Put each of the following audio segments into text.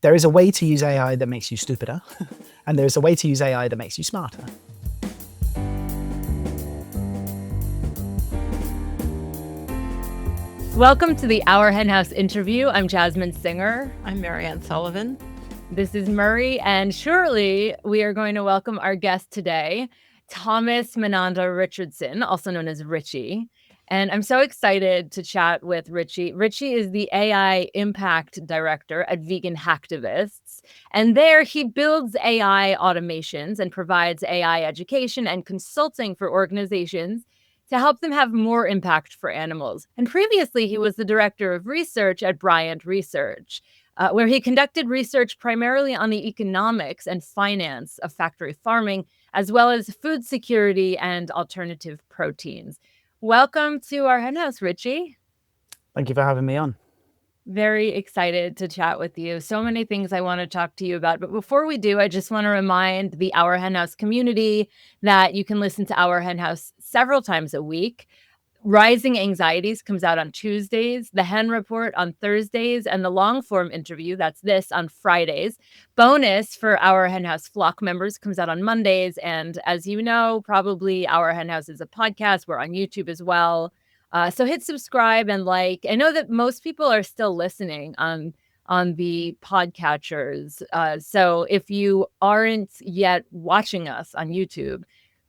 there is a way to use AI that makes you stupider, and there is a way to use AI that makes you smarter. Welcome to the Our Hen House interview. I'm Jasmin Singer. I'm Mariann Sullivan. This is Murray, and shortly we are going to welcome our guest today, Thomas Manandhar Richardson, also known as Richie. And I'm so excited to chat with Richie. Richie is the AI Impact Director at Vegan Hacktivists. And there he builds AI automations and provides AI education and consulting for organizations to help them have more impact for animals. And previously, he was the director of research at Bryant Research, where he conducted research primarily on the economics and finance of factory farming, as well as food security and alternative proteins. Welcome to our hen house, Richie. Thank you for having me on. Very excited to chat with you. So many things I want to talk to you about. But before we do, I just want to remind the Our Hen House community that you can listen to Our Hen House several times a week. Rising Anxieties comes out on Tuesdays, the Hen Report on Thursdays, and the long form interview, that's this, on Fridays. Bonus for Our Hen House Flock members comes out on Mondays. And as you know, probably Our Hen House is a podcast. We're on YouTube as well. So hit subscribe and like. I know that most people are still listening on the podcatchers. So if you aren't yet watching us on YouTube,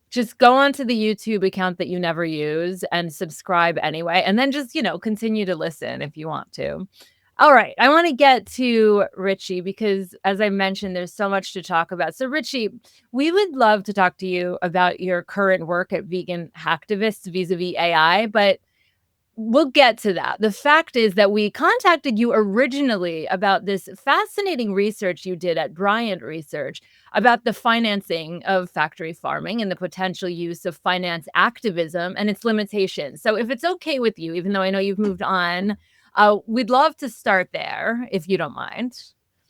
just go onto the YouTube account that you never use and subscribe anyway. And then just, continue to listen if you want to. All right. I want to get to Richie because, as I mentioned, there's so much to talk about. So, Richie, we would love to talk to you about your current work at Vegan Hacktivists vis-a-vis AI, but we'll get to that. The fact is that we contacted you originally about this fascinating research you did at Bryant Research about the financing of factory farming and the potential use of finance activism and its limitations. So if it's okay with you, even though I know you've moved on, we'd love to start there, if you don't mind.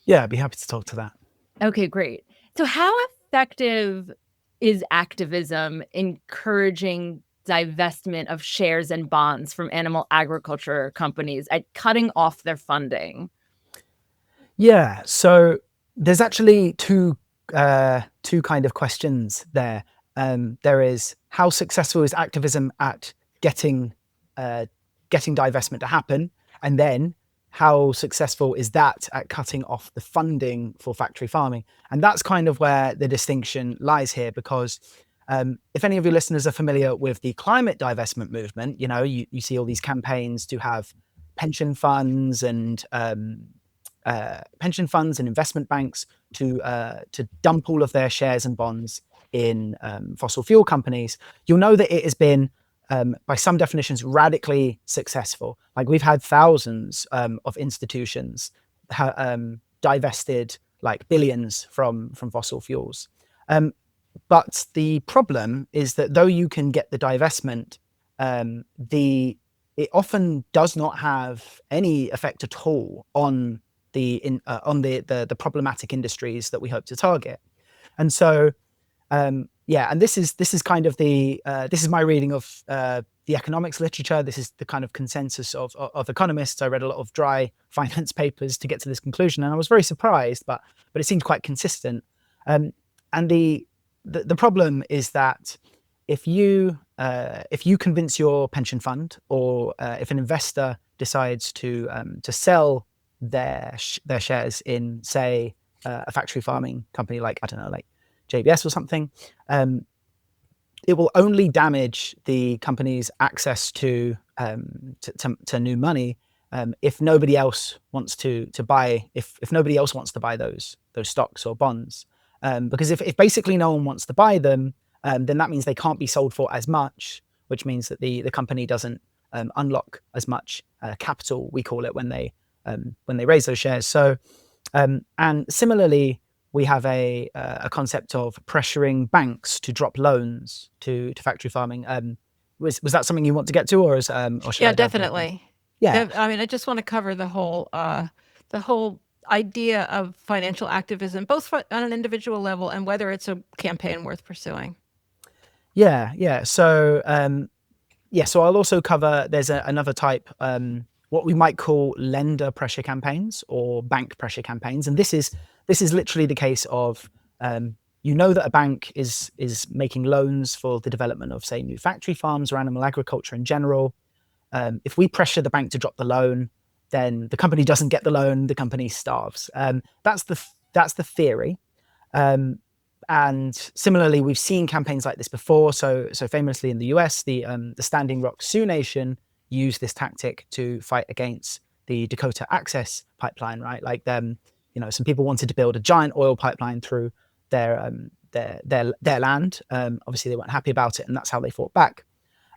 Yeah, I'd be happy to talk to that. Okay, great. So how effective is activism encouraging divestment of shares and bonds from animal agriculture companies at cutting off their funding? Yeah, so there's actually two kind of questions there. There is, how successful is activism at getting divestment to happen, and then how successful is that at cutting off the funding for factory farming? And that's kind of where the distinction lies here, because if any of your listeners are familiar with the climate divestment movement, you see all these campaigns to have pension funds and investment banks to dump all of their shares and bonds in fossil fuel companies. You'll know that it has been, by some definitions, radically successful. Like, we've had thousands of institutions divested like billions from fossil fuels. But the problem is that though you can get the divestment, it often does not have any effect at all on the problematic industries that we hope to target. And so, and this is kind of this is my reading of the economics literature. This is the kind of consensus of economists. I read a lot of dry finance papers to get to this conclusion, and I was very surprised, but it seemed quite consistent. And the problem is that if you convince your pension fund, or if an investor decides to sell their shares in, say, a factory farming company like, I don't know, like JBS or something, it will only damage the company's access to new money if nobody else wants to buy if nobody else wants to buy those stocks or bonds. Because if basically no one wants to buy them, then that means they can't be sold for as much, which means that the company doesn't unlock as much capital, we call it, when they raise those shares. So, and similarly, we have a concept of pressuring banks to drop loans to factory farming. Was that something you want to get to, or should I definitely. Yeah, I mean, I just want to cover the whole idea of financial activism, both on an individual level and whether it's a campaign worth pursuing. Yeah. So, so I'll also cover, there's another type what we might call lender pressure campaigns or bank pressure campaigns. And this is literally the case of you know that a bank is making loans for the development of, say, new factory farms or animal agriculture in general. If we pressure the bank to drop the loan, then the company doesn't get the loan, the company starves. That's the theory. And similarly, we've seen campaigns like this before. So famously in the US, the Standing Rock Sioux Nation used this tactic to fight against the Dakota Access Pipeline, right? Like some people wanted to build a giant oil pipeline through their land. Obviously, they weren't happy about it, and that's how they fought back.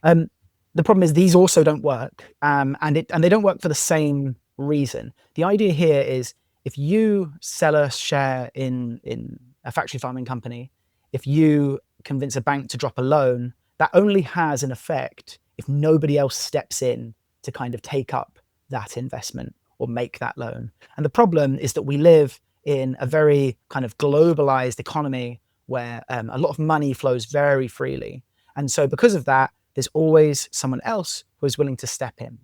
The problem is these also don't work, and they don't work for the same reason. The idea here is if you sell a share in a factory farming company, if you convince a bank to drop a loan, that only has an effect if nobody else steps in to kind of take up that investment or make that loan. And the problem is that we live in a very kind of globalized economy where a lot of money flows very freely. And so because of that, there's always someone else who is willing to step in.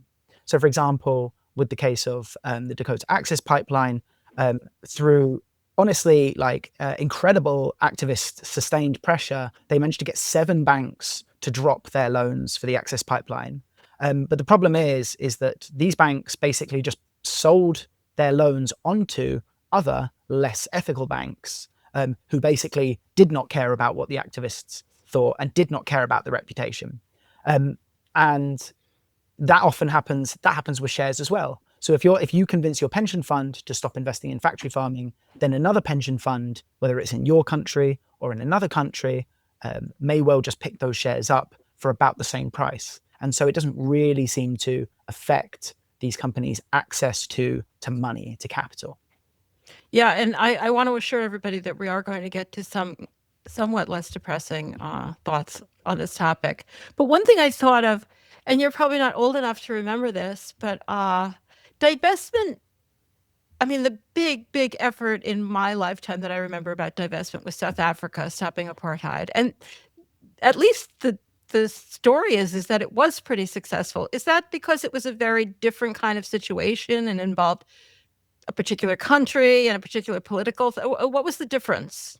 So for example, with the case of the Dakota Access Pipeline, through honestly incredible activist sustained pressure, they managed to get 7 banks to drop their loans for the access pipeline. But the problem is that these banks basically just sold their loans onto other less ethical banks who basically did not care about what the activists thought and did not care about the reputation. And that often happens. That happens with shares as well. So if you convince your pension fund to stop investing in factory farming, then another pension fund, whether it's in your country or in another country, may well just pick those shares up for about the same price. And so it doesn't really seem to affect these companies' access to money, to capital. Yeah, and I want to assure everybody that we are going to get to some somewhat less depressing thoughts on this topic. But one thing I thought of, and you're probably not old enough to remember this, but divestment, I mean, the big effort in my lifetime that I remember about divestment was South Africa stopping apartheid. And at least the story is that it was pretty successful. Is that because it was a very different kind of situation and involved a particular country and a particular political? What was the difference?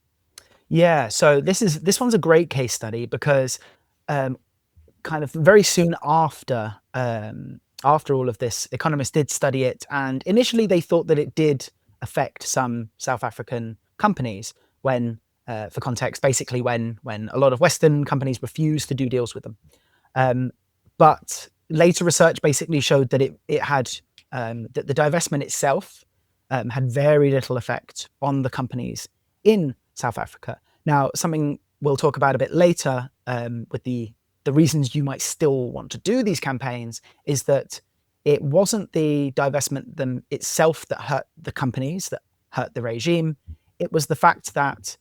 Yeah, so this one's a great case study because kind of very soon after all of this, economists did study it, and initially they thought that it did affect some South African companies when, for context, basically when a lot of Western companies refused to do deals with them. But later research basically showed that it had that the divestment itself had very little effect on the companies in South Africa. Now, something we'll talk about a bit later with the reasons you might still want to do these campaigns is that it wasn't the divestment itself that hurt the companies, that hurt the regime. It was the fact that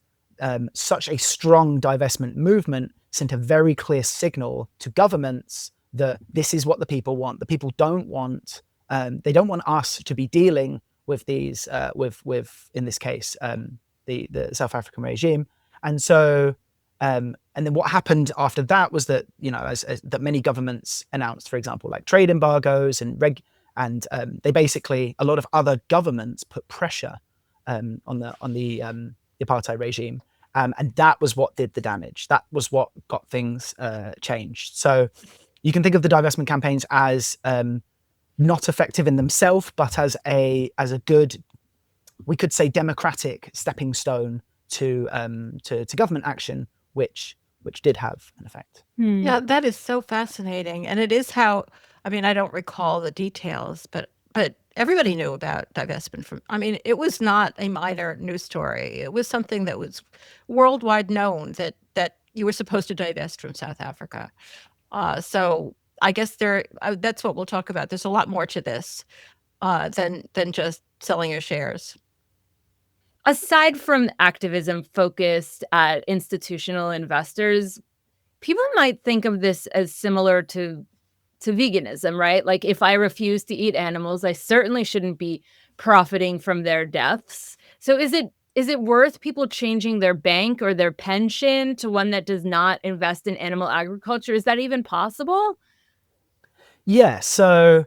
such a strong divestment movement sent a very clear signal to governments that this is what the people want. The people don't want, they don't want us to be dealing with these, with in this case, the South African regime. And so, and then what happened after that was that, as that many governments announced, for example, like trade embargoes and they basically, a lot of other governments put pressure on the apartheid regime. And that was what did the damage. That was what got things changed. So you can think of the divestment campaigns as not effective in themselves, but as a good, we could say, democratic stepping stone to government action, which did have an effect. Yeah, that is so fascinating, and it is how. I mean, I don't recall the details, but everybody knew about divestment. It was not a minor news story. It was something that was worldwide known that you were supposed to divest from South Africa. So I guess that's what we'll talk about. There's a lot more to this than just selling your shares. Aside from activism focused at institutional investors, people might think of this as similar to veganism, right? Like, if I refuse to eat animals, I certainly shouldn't be profiting from their deaths. So is it worth people changing their bank or their pension to one that does not invest in animal agriculture? Is that even possible? Yeah, so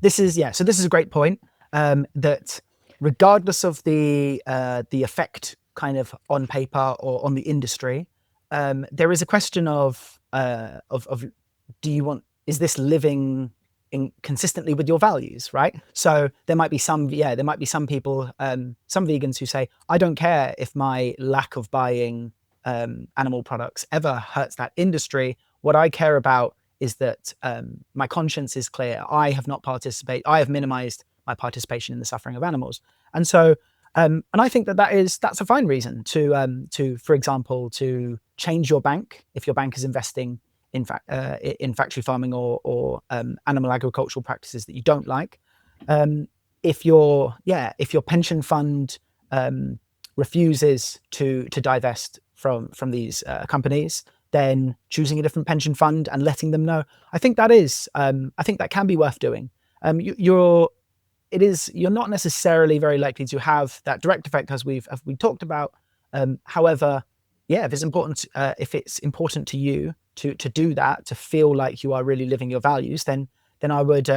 this is a great point, that regardless of the effect kind of on paper or on the industry, there is a question of is this living consistently with your values, right? So there might be some people, some vegans who say, I don't care if my lack of buying animal products ever hurts that industry. What I care about is that my conscience is clear. I have minimized my participation in the suffering of animals. And so, and I think that's a fine reason to, for example, to change your bank if your bank is investing in factory farming or animal agricultural practices that you don't like. If your pension fund refuses to divest from these companies, then choosing a different pension fund and letting them know, I think that can be worth doing. You're not necessarily very likely to have that direct effect as we talked about. However, if it's important to you to do that, to feel like you are really living your values, then I would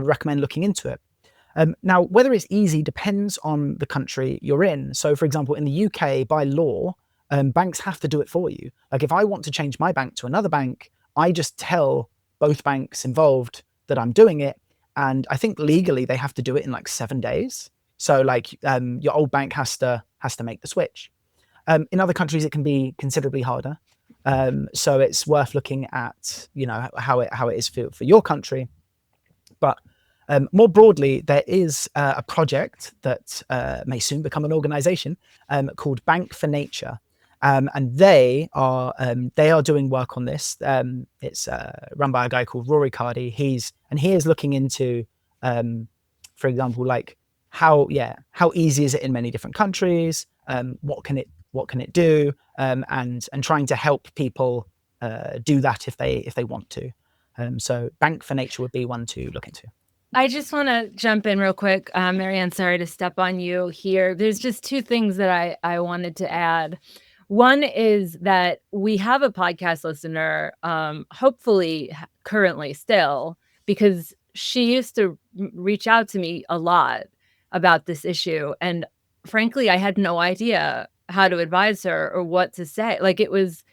recommend looking into it. Now, whether it's easy depends on the country you're in. So, for example, in the UK, by law, banks have to do it for you. Like, if I want to change my bank to another bank, I just tell both banks involved that I'm doing it. And I think legally they have to do it in like 7 days. So like your old bank has to make the switch. In other countries, it can be considerably harder. So it's worth looking at, how it is for your country. But more broadly, there is a project that may soon become an organization called Bank for Nature. And they are doing work on this. It's run by a guy called Rory Cardy. He is looking into, for example, like how easy is it in many different countries? What can it do? And trying to help people do that if they want to. So Bank for Nature would be one to look into. I just want to jump in real quick. Mariann, sorry to step on you here. There's just two things that I wanted to add. One is that we have a podcast listener, hopefully currently still, because she used to reach out to me a lot about this issue. And frankly, I had no idea how to advise her or what to say. Like, it was,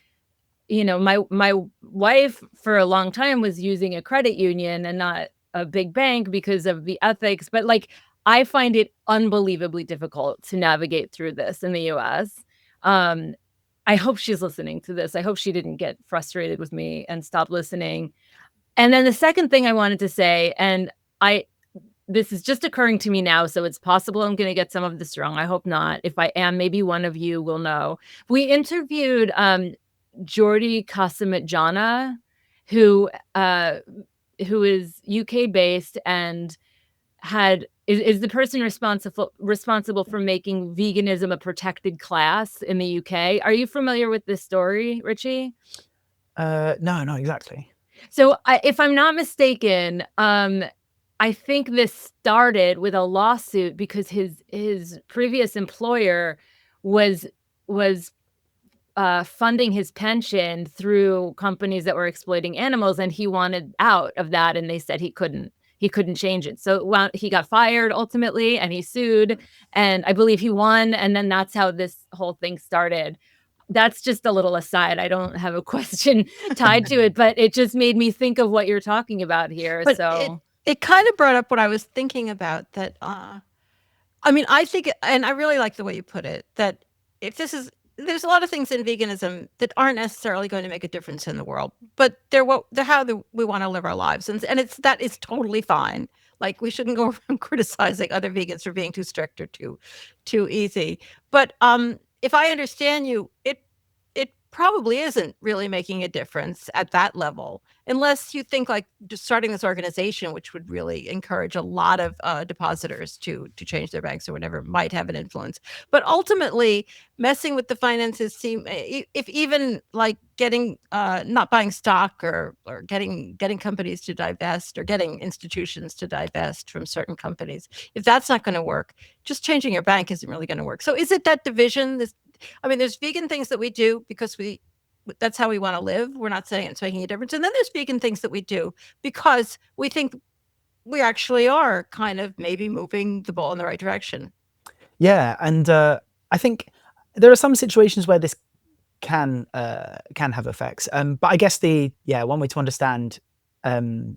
my wife for a long time was using a credit union and not a big bank because of the ethics. But like, I find it unbelievably difficult to navigate through this in the US. I hope she's listening to this. I hope she didn't get frustrated with me and stop listening. And then the second thing I wanted to say, and this is just occurring to me now, so it's possible I'm going to get some of this wrong. I hope not. If I am, maybe one of you will know. We interviewed Jordi Casamitjana, who is UK based and is the person responsible for making veganism a protected class in the UK. Are you familiar with this story, Richie? No, not exactly. So if I'm not mistaken, I think this started with a lawsuit because his previous employer was funding his pension through companies that were exploiting animals, and he wanted out of that, and they said he couldn't change it. So he got fired ultimately, and he sued, and I believe he won, and then that's how this whole thing started. That's just a little aside. I don't have a question tied to it, but it just made me think of what you're talking about here. But so it kind of brought up what I was thinking about, that I think, and I really like the way you put it, that there's a lot of things in veganism that aren't necessarily going to make a difference in the world, but they're how we want to live our lives, and that is totally fine. Like, we shouldn't go around criticizing other vegans for being too strict or too easy. But if I understand you, it probably isn't really making a difference at that level, unless you think like just starting this organization, which would really encourage a lot of depositors to change their banks or whatever, might have an influence. But ultimately, messing with the finances if even like getting not buying stock or getting companies to divest, or getting institutions to divest from certain companies, if that's not going to work, just changing your bank isn't really going to work. So is it that division? There's vegan things that we do because that's how we want to live. We're not saying it's making a difference. And then there's vegan things that we do because we think we actually are kind of maybe moving the ball in the right direction. Yeah, and I think there are some situations where this can have effects. But I guess one way to understand,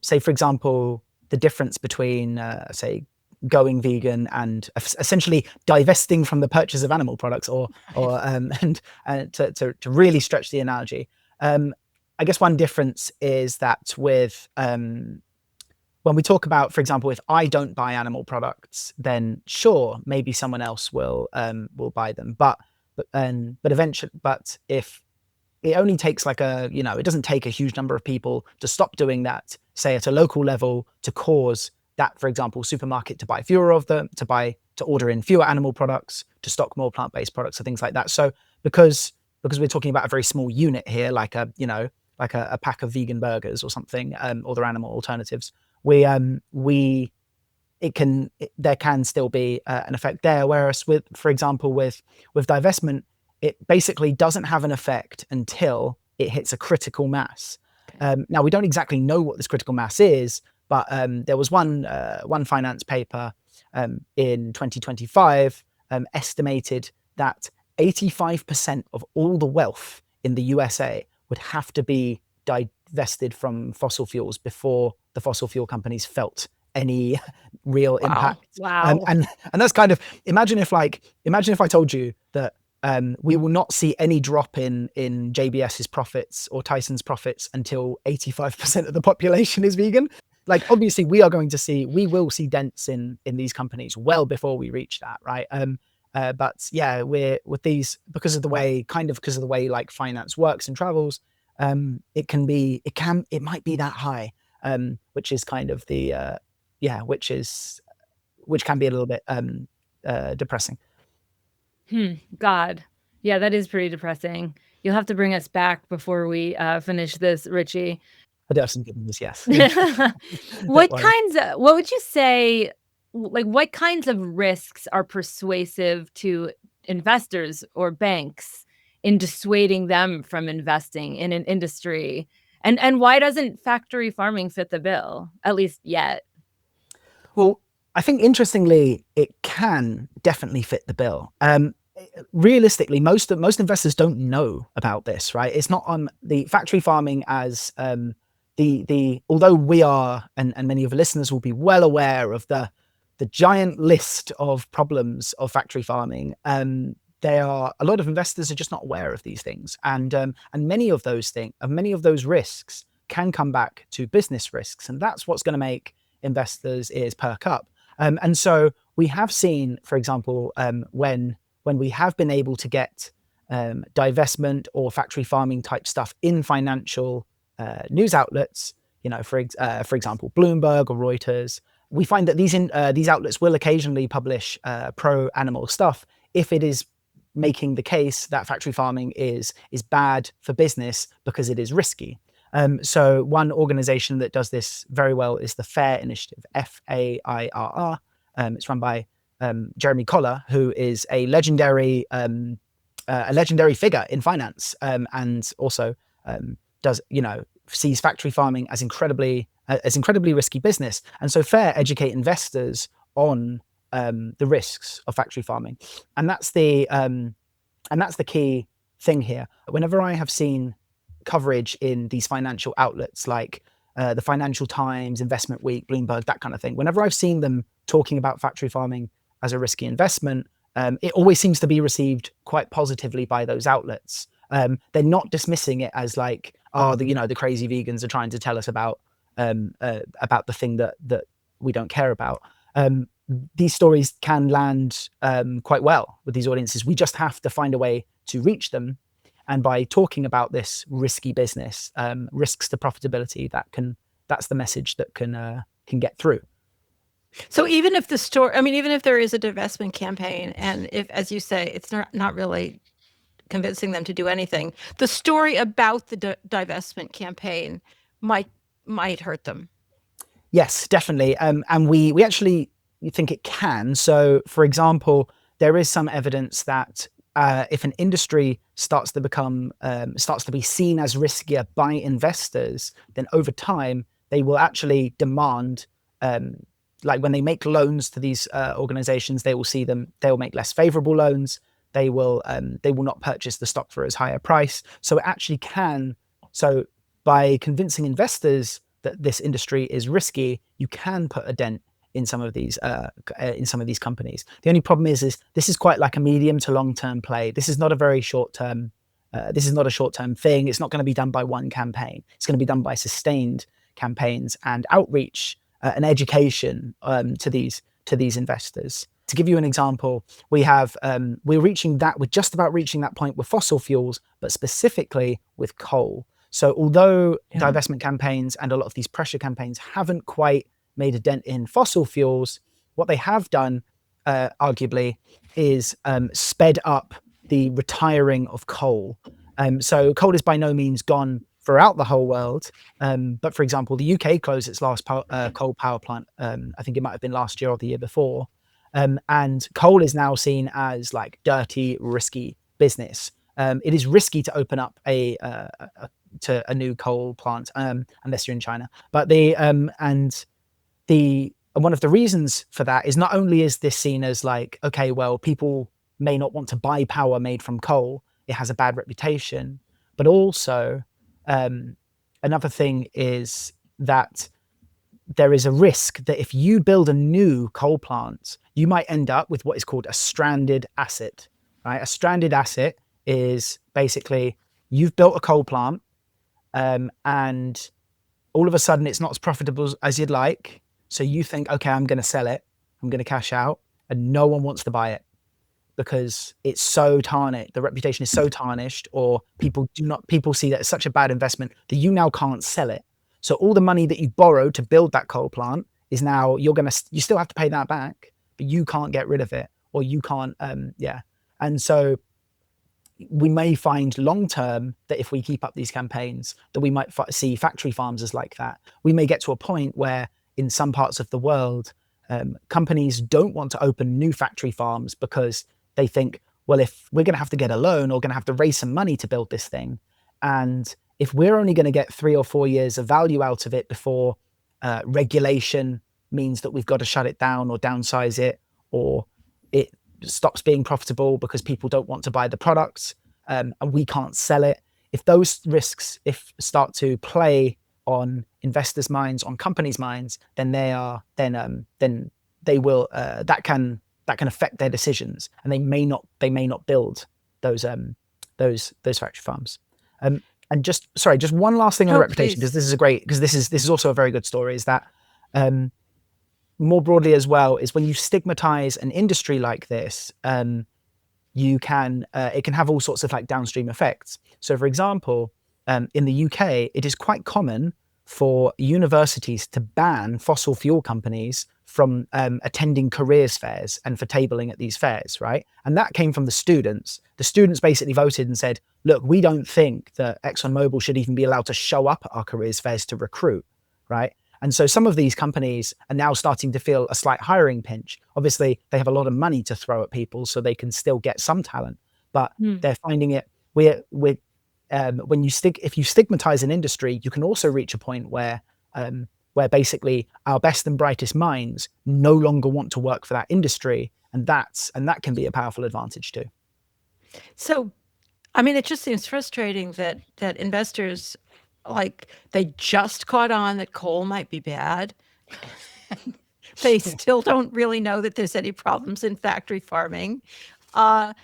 say for example, the difference between say going vegan and essentially divesting from the purchase of animal products, or and to really stretch the analogy. I guess one difference is that with when we talk about, for example, if I don't buy animal products, then sure, maybe someone else will buy them. But eventually, but if it only takes like it doesn't take a huge number of people to stop doing that, say at a local level, to cause that, for example, supermarket to buy fewer of them, to order in fewer animal products, to stock more plant-based products, or things like that. So because we're talking about a very small unit here, like a pack of vegan burgers or something, or their animal alternatives, there can still be an effect there. Whereas for example, with divestment, it basically doesn't have an effect until it hits a critical mass. Now we don't exactly know what this critical mass is, but there was one finance paper in 2025 estimated that 85% of all the wealth in the USA would have to be divested from fossil fuels before the fossil fuel companies felt any real impact. Wow. And that's kind of, imagine if I told you that we will not see any drop in JBS's profits or Tyson's profits until 85% of the population is vegan. Like, obviously we will see dents in these companies well before we reach that, right? But yeah, we're with these, because of the way like finance works and travels, it might be that high, which is kind of which can be a little bit depressing. God. Yeah, that is pretty depressing. You'll have to bring us back before we finish this, Richie. I do have some good news, yes. What would you say, like, what kinds of risks are persuasive to investors or banks in dissuading them from investing in an industry? And why doesn't factory farming fit the bill, at least yet? Well, I think interestingly, it can definitely fit the bill. Realistically, most investors don't know about this, right? It's not on the factory farming as although we are, and many of the listeners will be well aware of the giant list of problems of factory farming. There are a lot of investors are just not aware of these things, and many of those risks can come back to business risks, and that's what's going to make investors' ears perk up. And so we have seen, for example, when we have been able to get divestment or factory farming type stuff in financial news outlets, for example, Bloomberg or Reuters, we find that these outlets will occasionally publish pro-animal stuff if it is making the case that factory farming is bad for business because it is risky. So one organization that does this very well is the FAIR Initiative, FAIRR. It's run by Jeremy Collar, who is a legendary figure in finance, and also sees factory farming as incredibly risky business. And so FAIR educate investors on the risks of factory farming, and that's the key thing here. Whenever I have seen coverage in these financial outlets like the Financial Times, Investment Week, Bloomberg, that kind of thing, whenever I've seen them talking about factory farming as a risky investment, it always seems to be received quite positively by those outlets. They're not dismissing it as like, the crazy vegans are trying to tell us about the thing that we don't care about. These stories can land quite well with these audiences. We just have to find a way to reach them. And by talking about this risky business, risks to profitability, that's the message that can get through. So even if even if there is a divestment campaign, and if, as you say, it's not really convincing them to do anything, the story about the divestment campaign might hurt them. Yes, definitely. And we actually think it can. So, for example, there is some evidence that if an industry starts to be seen as riskier by investors, then over time they will actually demand like when they make loans to these organizations, they will make less favorable loans. They will not purchase the stock for as high a price. So it actually can. So by convincing investors that this industry is risky, you can put a dent in some of these companies. The only problem is this is quite like a medium to long term play. This is not a very short term. This is not a short term thing. It's not going to be done by one campaign. It's going to be done by sustained campaigns and outreach and education to these investors. To give you an example, we're just about reaching that point with fossil fuels, but specifically with coal. So although divestment campaigns and a lot of these pressure campaigns haven't quite made a dent in fossil fuels, what they have done, arguably, is sped up the retiring of coal. So coal is by no means gone throughout the whole world. But for example, the UK closed its last coal power plant. I think it might have been last year or the year before. And coal is now seen as like dirty, risky business. It is risky to open up to a new coal plant unless you're in China. But one of the reasons for that is not only is this seen as like, okay, well, people may not want to buy power made from coal. It has a bad reputation. But also, another thing is that there is a risk that if you build a new coal plant, you might end up with what is called a stranded asset, right? A stranded asset is basically you've built a coal plant and all of a sudden it's not as profitable as you'd like. So you think, okay, I'm going to sell it. I'm going to cash out, and no one wants to buy it because it's so tarnished. The reputation is so tarnished, or people see that it's such a bad investment that you now can't sell it. So all the money that you borrowed to build that coal plant is now you still have to pay that back, but you can't get rid of it, or you can't. And so we may find long term that if we keep up these campaigns, that we might see factory farms as like that. We may get to a point where in some parts of the world, companies don't want to open new factory farms because they think, well, if we're going to have to get a loan or going to have to raise some money to build this thing, and if we're only going to get 3 or 4 years of value out of it before regulation means that we've got to shut it down or downsize it, or it stops being profitable because people don't want to buy the products and we can't sell it. If those risks start to play on investors' minds, on companies' minds, then that can affect their decisions, and they may not build those factory farms. And just one last thing on the reputation, because this is also a very good story, is that more broadly as well, is when you stigmatize an industry like this, it can have all sorts of like downstream effects. So for example, in the UK, it is quite common for universities to ban fossil fuel companies from attending careers fairs and for tabling at these fairs, right? And that came from the students. The students basically voted and said, look, we don't think that ExxonMobil should even be allowed to show up at our careers fairs to recruit, right? And so some of these companies are now starting to feel a slight hiring pinch. Obviously, they have a lot of money to throw at people, so they can still get some talent, but they're finding it. If you stigmatize an industry, you can also reach a point where basically our best and brightest minds no longer want to work for that industry, and that can be a powerful advantage too. So, I mean, it just seems frustrating that investors, like, they just caught on that coal might be bad. They still don't really know that there's any problems in factory farming. But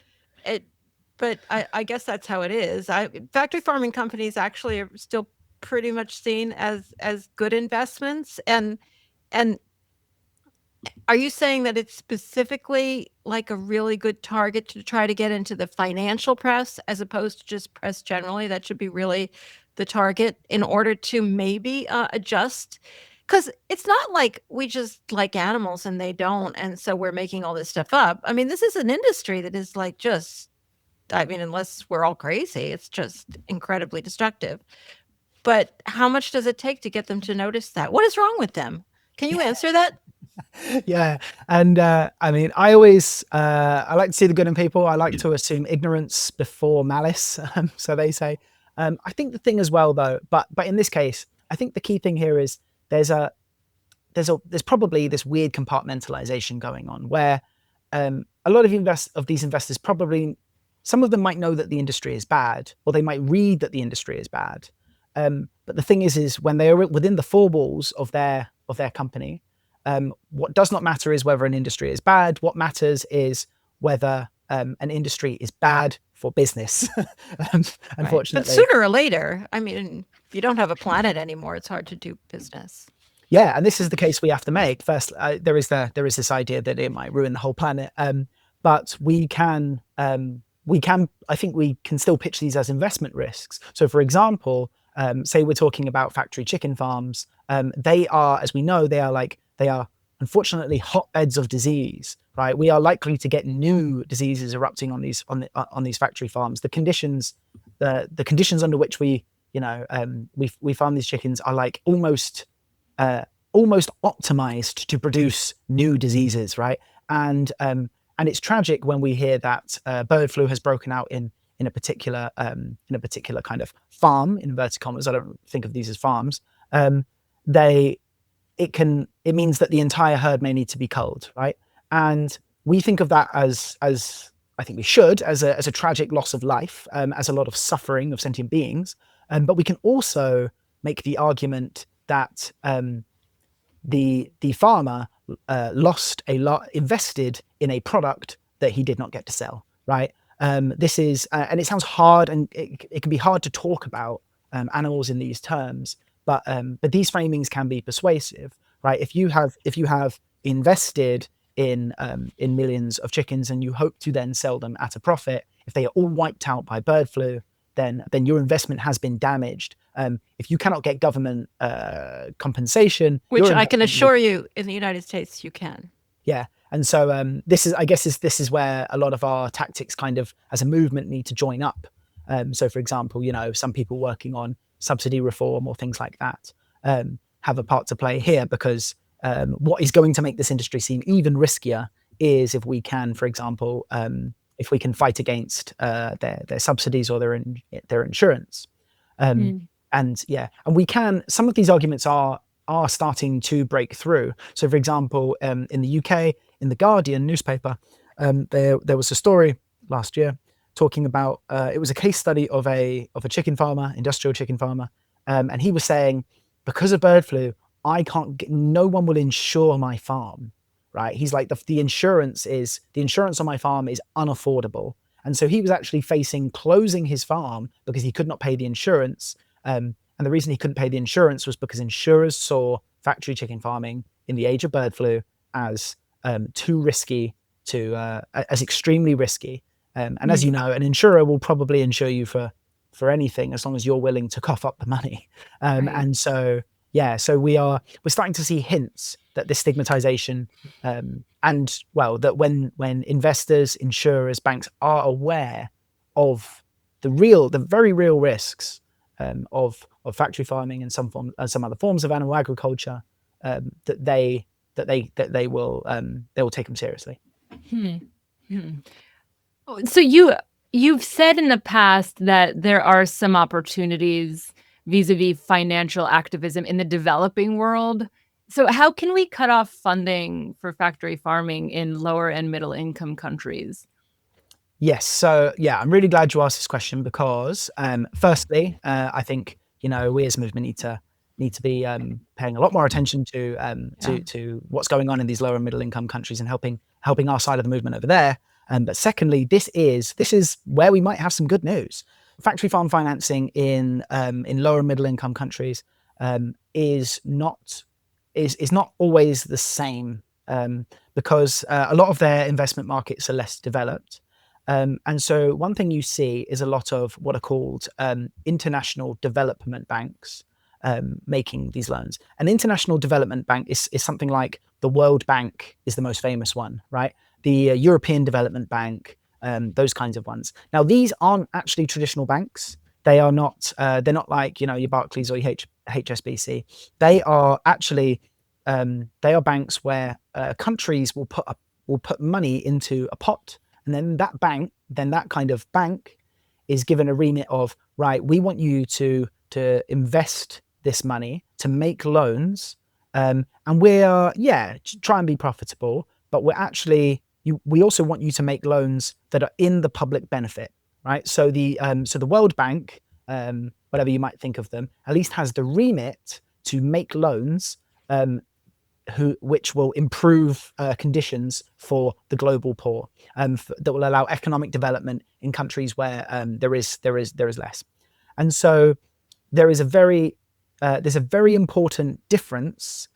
I guess that's how it is. Factory farming companies actually are still pretty much seen as good investments. And are you saying that it's specifically like a really good target to try to get into the financial press as opposed to just press generally? That should be really the target in order to maybe adjust? Because it's not like we just like animals and they don't, and so we're making all this stuff up. I mean, this is an industry that is like unless we're all crazy, it's just incredibly destructive. But how much does it take to get them to notice that? What is wrong with them? Can you answer that? Yeah. And I mean, I always, I like to see the good in people. I like to assume ignorance before malice. So they say, I think the thing as well though, but in this case, I think the key thing here is there's there's probably this weird compartmentalization going on where a lot of these investors probably, some of them might know that the industry is bad, or they might read that the industry is bad. But the thing is when they are within the four walls of their company, what does not matter is whether an industry is bad. What matters is whether an industry is bad for business. Unfortunately, but sooner or later, I mean, if you don't have a planet anymore, it's hard to do business. Yeah, and this is the case we have to make. First, there is this idea that it might ruin the whole planet, but we can. I think we can still pitch these as investment risks. So, for example, say we're talking about factory chicken farms. They are, as we know, they are unfortunately hotbeds of disease. Right, we are likely to get new diseases erupting on these factory farms. The conditions under which we farm these chickens are like almost optimized to produce new diseases, right? And it's tragic when we hear that bird flu has broken out in a particular kind of farm, in inverted commas. I don't think of these as farms. It means that the entire herd may need to be culled, right? And we think of that as I think we should, as a tragic loss of life, as a lot of suffering of sentient beings. But we can also make the argument that the farmer lost a lot, invested in a product that he did not get to sell, right? This is, and it sounds hard, and it can be hard to talk about animals in these terms, but these framings can be persuasive, right? If you have invested in millions of chickens and you hope to then sell them at a profit, if they are all wiped out by bird flu, then your investment has been damaged. If you cannot get government compensation, which I can assure you, in the United States, you can. Yeah, and so this is where a lot of our tactics, kind of as a movement, need to join up. So, for example, some people working on subsidy reform or things like that have a part to play here, because what is going to make this industry seem even riskier is if we can, for example, if we can fight against their subsidies or their insurance. And we can. Some of these arguments are starting to break through. So, for example, in the UK, in the Guardian newspaper, there was a story last year talking about it was a case study of a chicken farmer, industrial chicken farmer, and he was saying, because of bird flu, no one will insure my farm. Right? He's like, the insurance on my farm is unaffordable, and so he was actually facing closing his farm because he could not pay the insurance. And the reason he couldn't pay the insurance was because insurers saw factory chicken farming in the age of bird flu as too risky, as extremely risky. And as you know, an insurer will probably insure you for anything as long as you're willing to cough up the money. Right. And so, so we're starting to see hints that this stigmatization, that when investors, insurers, banks are aware of the very real risks of factory farming and some other forms of animal agriculture, that they will take them seriously. So you've said in the past that there are some opportunities vis-a-vis financial activism in the developing world. So how can we cut off funding for factory farming in lower and middle income countries? Yes. So, I'm really glad you asked this question because, firstly, I think, we as a movement need to be paying a lot more attention to what's going on in these lower and middle income countries and helping our side of the movement over there. But secondly, this is where we might have some good news. Factory farm financing in lower and middle income countries is not always the same, because a lot of their investment markets are less developed. And so one thing you see is a lot of what are called international development banks making these loans. An international development bank is something like the World Bank is the most famous one, right? The European Development Bank, those kinds of ones. Now, these aren't actually traditional banks. They are not. They're not like your Barclays or your HSBC. They are actually banks where countries will put money into a pot. And then that kind of bank is given a remit of, right, we want you to invest this money to make loans And we are, try and be profitable, but we're actually, we also want you to make loans that are in the public benefit, right? So the World Bank, whatever you might think of them, at least has the remit to make loans which will improve conditions for the global poor, that will allow economic development in countries where there is less. And so there's a very important difference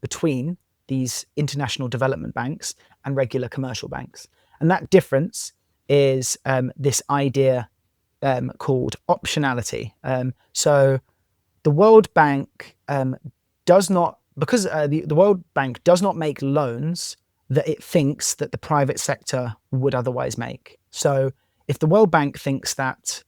between these international development banks and regular commercial banks, and that difference is this idea called optionality. So the World Bank does not, because the World Bank does not make loans that it thinks that the private sector would otherwise make. So if the World Bank thinks that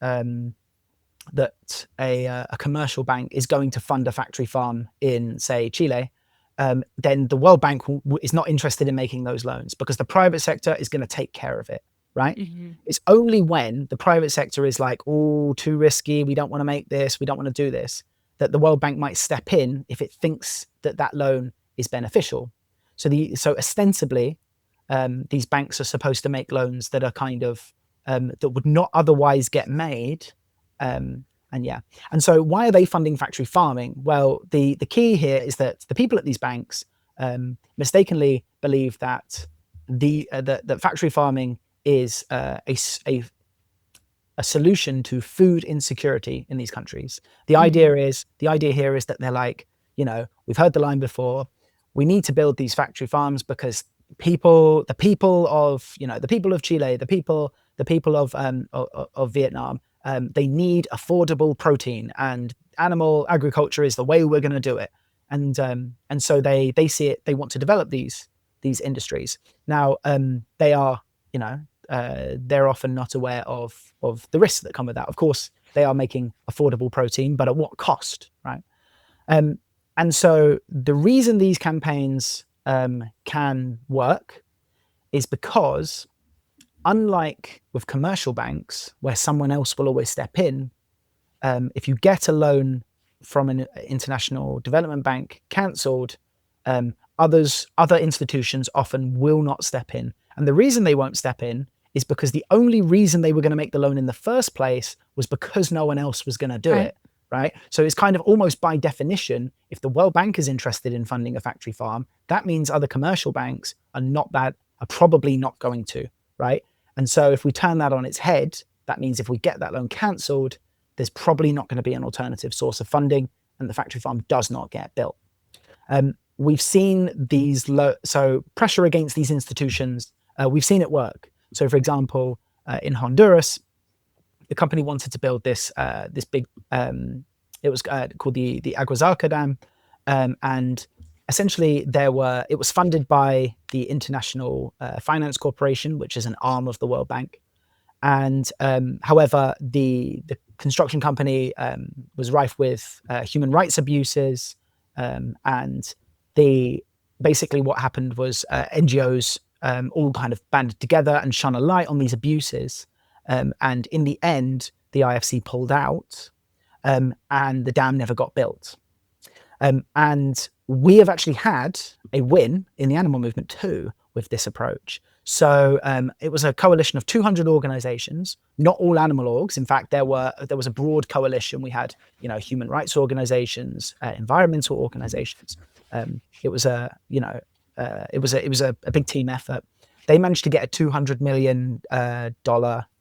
that a commercial bank is going to fund a factory farm in, say, Chile, then the World Bank is not interested in making those loans because the private sector is going to take care of it, right? Mm-hmm. It's only when the private sector is like, oh, too risky, we don't want to make this, we don't want to do this, that the World Bank might step in if it thinks that that loan is beneficial. So ostensibly, these banks are supposed to make loans that are kind of that would not otherwise get made. And so why are they funding factory farming? Well, the key here is that the people at these banks mistakenly believe that that factory farming is a solution to food insecurity in these countries. The idea here is that they're like, we've heard the line before, we need to build these factory farms because the people of Chile, the people of Vietnam, they need affordable protein, and animal agriculture is the way we're going to do it. And so they see it, they want to develop these industries. Now, they are, they're often not aware of the risks that come with that. Of course, they are making affordable protein, but at what cost, right? And so the reason these campaigns can work is because, unlike with commercial banks, where someone else will always step in, if you get a loan from an international development bank cancelled, other institutions often will not step in. And the reason they won't step in is because the only reason they were going to make the loan in the first place was because no one else was going to do it, right? So it's kind of almost by definition, if the World Bank is interested in funding a factory farm, that means other commercial banks are probably not going to, right? And so if we turn that on its head, that means if we get that loan cancelled, there's probably not going to be an alternative source of funding, and the factory farm does not get built. We've seen these so pressure against these institutions, we've seen it work. So for example, in Honduras, the company wanted to build this big, it was called the Aguasarca Dam, and essentially it was funded by the International Finance Corporation, which is an arm of the World Bank. And however, the construction company was rife with human rights abuses, and basically what happened was NGOs all kind of banded together and shone a light on these abuses. And in the end, the IFC pulled out, and the dam never got built. And we have actually had a win in the animal movement too with this approach. So it was a coalition of 200 organizations, not all animal orgs. In fact, there was a broad coalition. We had, human rights organizations, environmental organizations. It was a big team effort. They managed to get a $200 million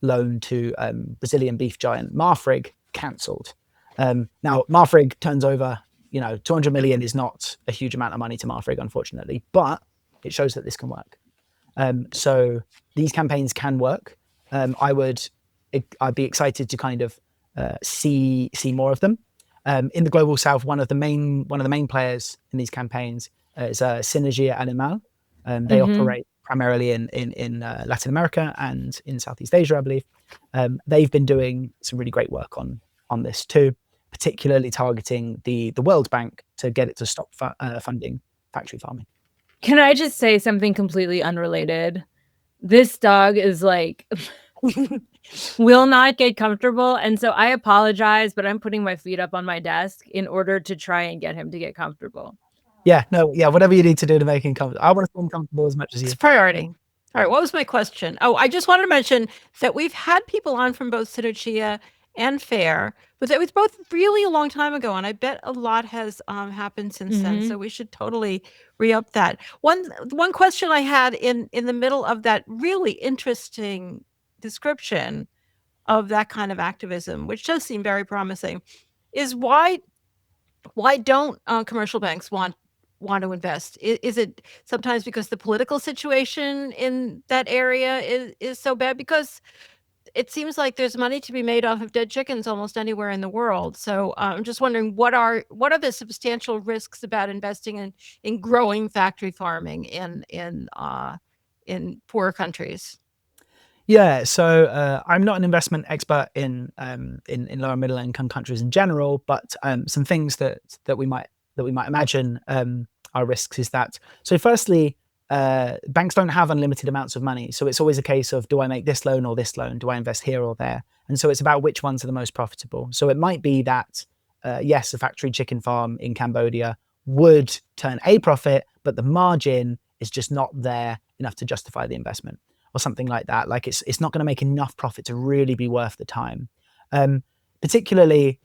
loan to Brazilian beef giant Marfrig cancelled. Now, Marfrig turns over, 200 million is not a huge amount of money to Marfrig, unfortunately, but it shows that this can work. So these campaigns can work. I'd be excited to kind of see more of them. In the Global South, one of the main players in these campaigns is Synergia Animal. They operate primarily in Latin America and in Southeast Asia, I believe. They've been doing some really great work on this too, particularly targeting the World Bank to get it to stop funding factory farming. Can I just say something completely unrelated? This dog is like, will not get comfortable. And so I apologize, but I'm putting my feet up on my desk in order to try and get him to get comfortable. Whatever you need to do to make him comfortable. I want to feel him comfortable as much as you. It's priority. All right, what was my question? Oh, I just wanted to mention that we've had people on from both Synergia and FAIR, but it was both really a long time ago, and I bet a lot has happened since then. So we should totally re-up that. One question I had in the middle of that really interesting description of that kind of activism, which does seem very promising, is why don't commercial banks want to invest? Is it sometimes because the political situation in that area is so bad? Because it seems like there's money to be made off of dead chickens almost anywhere in the world. So I'm just wondering, what are the substantial risks about investing in growing factory farming in poorer countries? Yeah, so I'm not an investment expert in lower middle income countries in general, but some things that we might imagine are risks is that. So firstly, banks don't have unlimited amounts of money, so it's always a case of, do I make this loan or this loan? Do I invest here or there? And so it's about which ones are the most profitable. So it might be that yes, a factory chicken farm in Cambodia would turn a profit, but the margin is just not there enough to justify the investment, or something like that. Like it's not going to make enough profit to really be worth the time. Particularly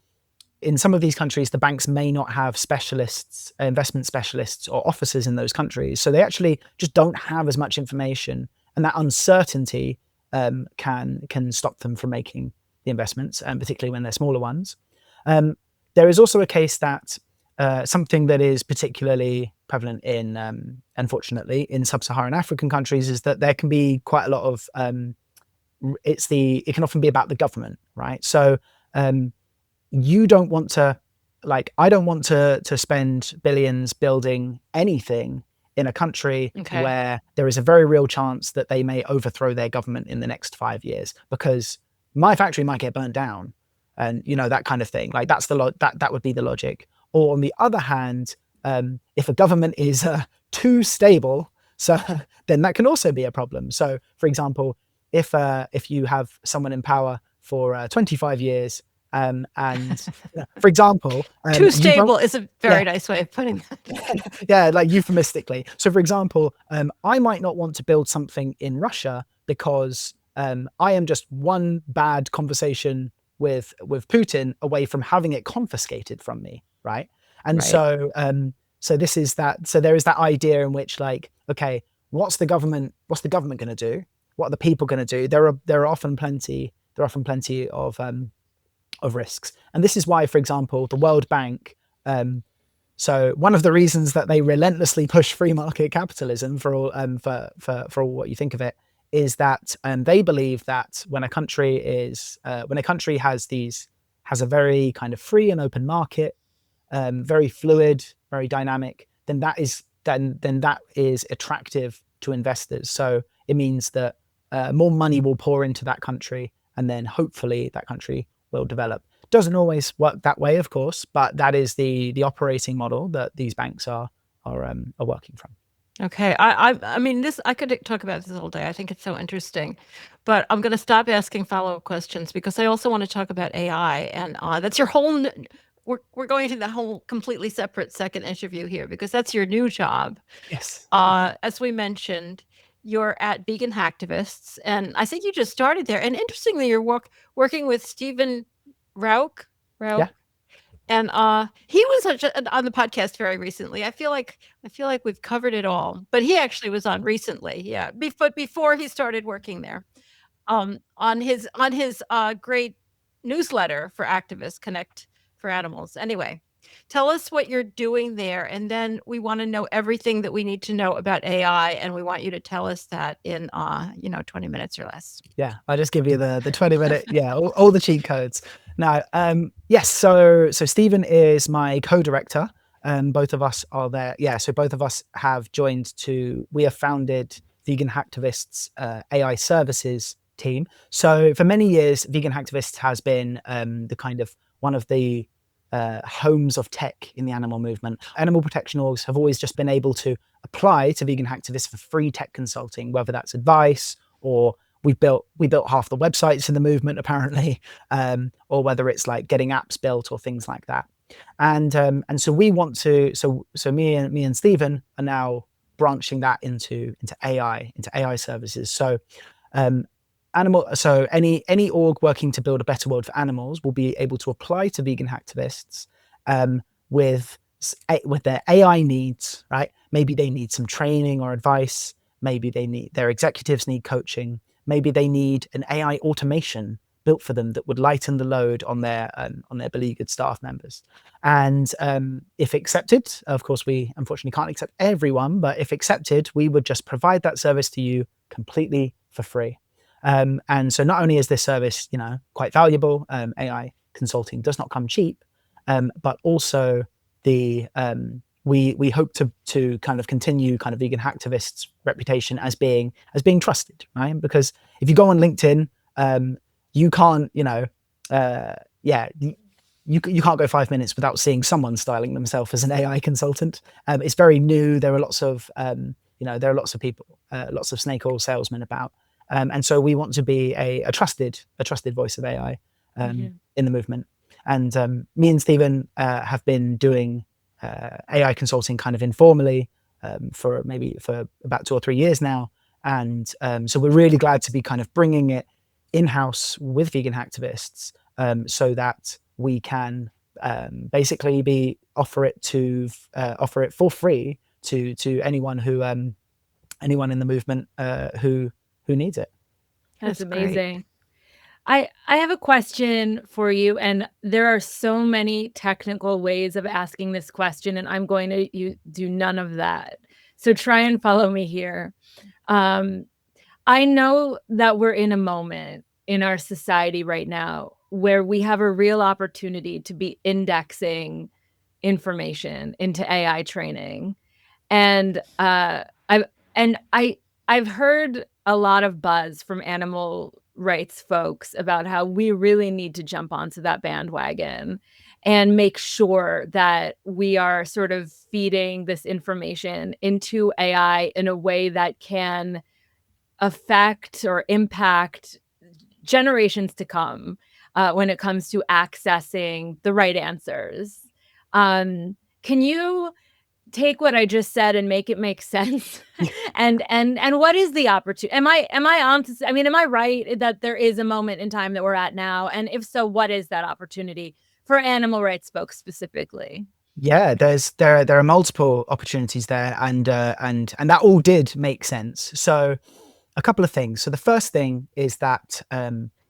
in some of these countries, the banks may not have specialists, investment specialists or officers in those countries. So they actually just don't have as much information, and that uncertainty can stop them from making the investments, particularly when they're smaller ones. There is also a case that something that is particularly prevalent in, unfortunately, in sub-Saharan African countries is that there can be quite a lot of, it can often be about the government, right? So you don't want to, I don't want to spend billions building anything in a country where there is a very real chance that they may overthrow their government in the next 5 years, because my factory might get burnt down, and that kind of thing. Like that would be the logic. Or on the other hand, if a government is too stable, so then that can also be a problem. So, for example, if you have someone in power for 25 years, and for example, too stable is a very nice way of putting that. Yeah, like euphemistically. So, for example, I might not want to build something in Russia because I am just one bad conversation with Putin away from having it confiscated from me, right? And so this is that. So there is that idea in which, okay, what's the government going to do? What are the people going to do? There are often plenty of risks, and this is why, for example, the World Bank. So one of the reasons that they relentlessly push free market capitalism for all all what you think of it is that they believe that when a country has a very kind of free and open market, very fluid, very dynamic, then that is attractive to investors. So it means that more money will pour into that country, and then hopefully that country will develop. Doesn't always work that way, of course, but that is the operating model that these banks are working from. Okay, I mean, this, I could talk about this all day. I think it's so interesting, but I'm going to stop asking follow-up questions because I also want to talk about AI, and that's your whole. We're going to the whole completely separate second interview here because that's your new job. Yes. As we mentioned, you're at Vegan Hacktivists, and I think you just started there. And interestingly, you're working with Stephen Rauch. Yeah. And he was on the podcast very recently. I feel like we've covered it all, but he actually was on recently. Yeah, but before he started working there, on his great newsletter for activists, Connect for Animals. Anyway, tell us what you're doing there, and then we want to know everything that we need to know about AI, and we want you to tell us that in 20 minutes or less. Yeah, I'll just give you the 20-minute, all the cheat codes. Now, yes, so Stephen is my co-director, and both of us are there. Yeah, so both of us have joined we have founded Vegan Hacktivists AI services team. So for many years, Vegan Hacktivists has been the kind of one of the homes of tech in the animal movement. Animal protection orgs have always just been able to apply to Vegan Hacktivists for free tech consulting, whether that's advice or we built half the websites in the movement apparently, or whether it's like getting apps built or things like that. And so we want to. So me and Stephen are now branching that into AI services. So any org working to build a better world for animals will be able to apply to Vegan Hacktivists with their AI needs, right? Maybe they need some training or advice. Maybe their executives need coaching. Maybe they need an AI automation built for them that would lighten the load on their beleaguered staff members. And if accepted, of course, we unfortunately can't accept everyone, but if accepted, we would just provide that service to you completely for free. And so not only is this service, quite valuable, AI consulting does not come cheap, but also we hope to kind of continue kind of Vegan Hacktivists' reputation as being trusted, right? Because if you go on LinkedIn, you can't, you can't go 5 minutes without seeing someone styling themselves as an AI consultant. It's very new. There are lots of people, lots of snake oil salesmen about. And so we want to be a trusted voice of AI in the movement. And me and Stephen have been doing AI consulting kind of informally for about 2 or 3 years now. And so we're really glad to be kind of bringing it in-house with Vegan Hacktivists so that we can basically offer it for free to anyone in the movement who needs it. That's amazing. I have a question for you, and there are so many technical ways of asking this question, and I'm going to do none of that. So try and follow me here. I know that we're in a moment in our society right now where we have a real opportunity to be indexing information into AI training. And I've heard a lot of buzz from animal rights folks about how we really need to jump onto that bandwagon and make sure that we are sort of feeding this information into AI in a way that can affect or impact generations to come when it comes to accessing the right answers. Can you take what I just said and make it make sense? and what is the opportunity? Am I on to, am I right that there is a moment in time that we're at now? And if so, what is that opportunity for animal rights folks specifically? Yeah, there are multiple opportunities there, and that all did make sense. So a couple of things. So the first thing is that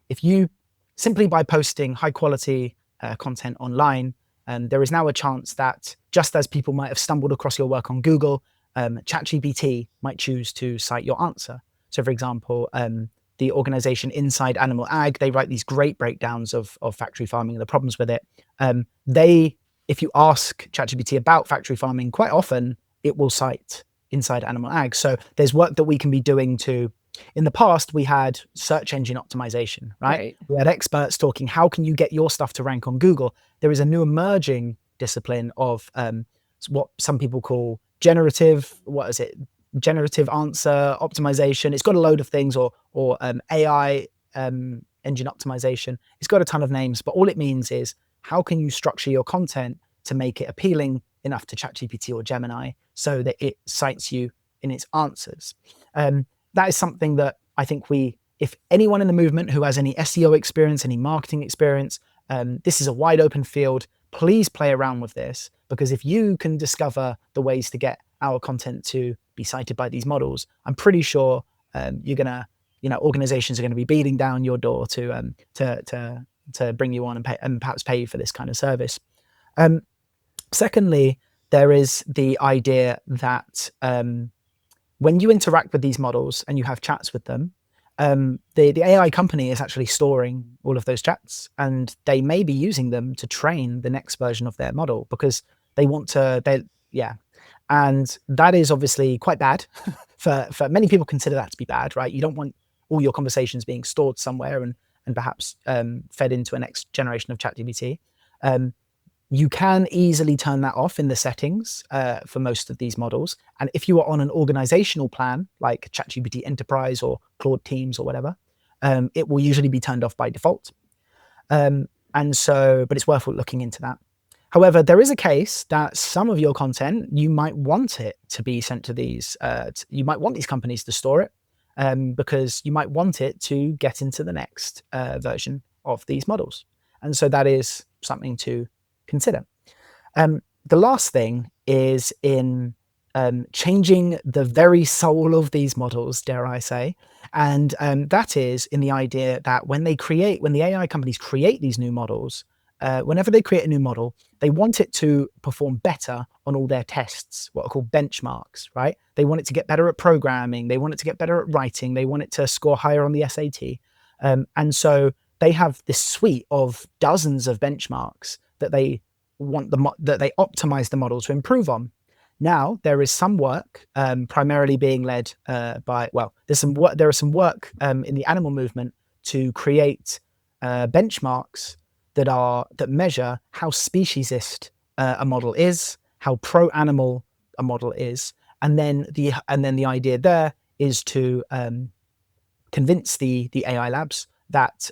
if you simply by posting high quality content online, there is now a chance that just as people might have stumbled across your work on Google, ChatGPT might choose to cite your answer. So for example, the organization Inside Animal Ag, they write these great breakdowns of factory farming and the problems with it. If you ask ChatGPT about factory farming, quite often it will cite Inside Animal Ag. So there's work that we can be doing in the past, we had search engine optimization, right? We had experts talking, how can you get your stuff to rank on Google? There is a new emerging discipline of what some people call generative answer optimization. It's got a load of things, or AI engine optimization. It's got a ton of names, but all it means is how can you structure your content to make it appealing enough to ChatGPT or Gemini so that it cites you in its answers. That is something that I think if anyone in the movement who has any SEO experience, any marketing experience, this is a wide open field. Please play around with this, because if you can discover the ways to get our content to be cited by these models, I'm pretty sure organizations are going to be beating down your door to bring you on and perhaps pay you for this kind of service. Secondly, there is the idea that when you interact with these models and you have chats with them, the AI company is actually storing all of those chats, and they may be using them to train the next version of their model because they want to. And that is obviously quite bad. for many people, consider that to be bad, right? You don't want all your conversations being stored somewhere and perhaps fed into a next generation of ChatGPT. You can easily turn that off in the settings for most of these models. And if you are on an organizational plan like ChatGPT Enterprise or Claude Teams or whatever, it will usually be turned off by default. But it's worth looking into that. However, there is a case that some of your content, you might want it to be sent to these, you might want these companies to store it, because you might want it to get into the next version of these models. And so that is something to consider. The last thing is in changing the very soul of these models, dare I say, and that is in the idea that when the AI companies create these new models, whenever they create a new model, they want it to perform better on all their tests, what are called benchmarks, right? They want it to get better at programming, they want it to get better at writing, they want it to score higher on the SAT, and so they have this suite of dozens of benchmarks that they want that they optimize the model to improve on. Now there is some work, primarily being led by, well, there is some work in the animal movement to create benchmarks that measure how speciesist a model is, how pro-animal a model is, and then the idea there is to convince the AI labs that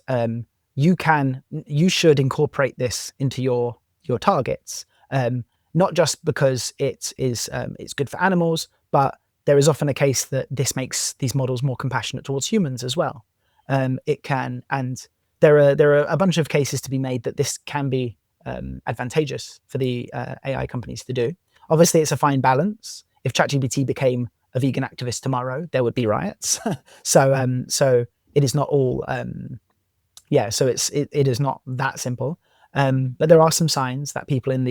you should incorporate this into your targets, not just because it's good for animals, but there is often a case that this makes these models more compassionate towards humans as well. It can, and there are a bunch of cases to be made that this can be advantageous for the AI companies to do. Obviously, it's a fine balance. If ChatGPT became a vegan activist tomorrow, there would be riots. So it is not all. So it is not that simple. But there are some signs that people in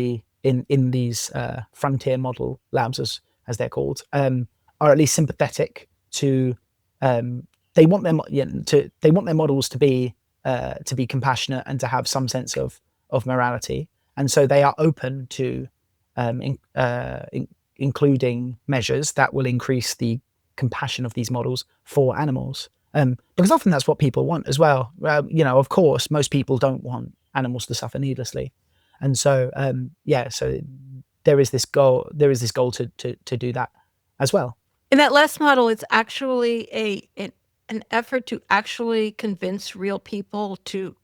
these frontier model labs, as they're called, are at least sympathetic to. They want their models to be compassionate and to have some sense of morality, and so they are open to including measures that will increase the compassion of these models for animals, because often that's what people want as well. Of course, most people don't want animals to suffer needlessly, and so so there is this goal to do that as well. In that last model, it's actually an effort to actually convince real people to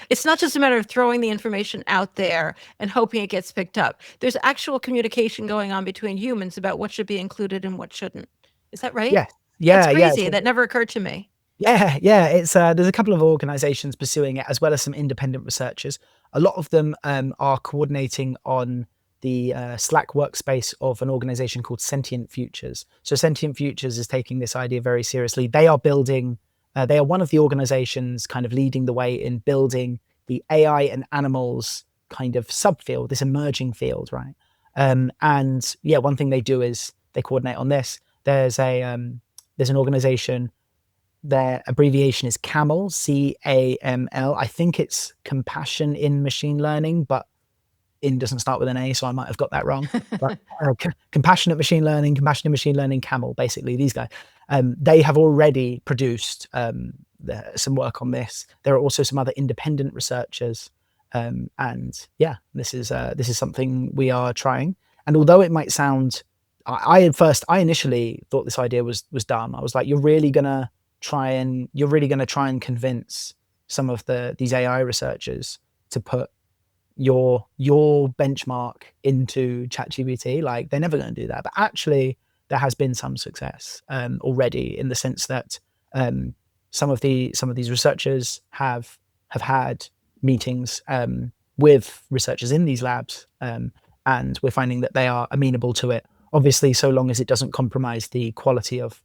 it's not just a matter of throwing the information out there and hoping it gets picked up. There's actual communication going on between humans about what should be included and what shouldn't. Is that right? Yeah. That's crazy. That never occurred to me. Yeah. It's there's a couple of organizations pursuing it, as well as some independent researchers. A lot of them are coordinating on the Slack workspace of an organization called Sentient Futures. So Sentient Futures is taking this idea very seriously. They are building, they are one of the organizations kind of leading the way in building the AI and animals kind of subfield, this emerging field, right? And one thing they do is they coordinate on this. There's an organization, their abbreviation is CAML, CAML. I think it's Compassion in Machine Learning, but in doesn't start with an A, so I might have got that wrong. But Compassion in Machine Learning, CAML, basically, these guys. They have already produced some work on this. There are also some other independent researchers. This is something we are trying. And although it might sound, I initially thought this idea was dumb. I was like, you're really gonna try and convince some of these AI researchers to put your benchmark into ChatGPT. Like, they're never going to do that. But actually, there has been some success already, in the sense that some of these researchers have had meetings with researchers in these labs, and we're finding that they are amenable to it. Obviously, so long as it doesn't compromise the quality of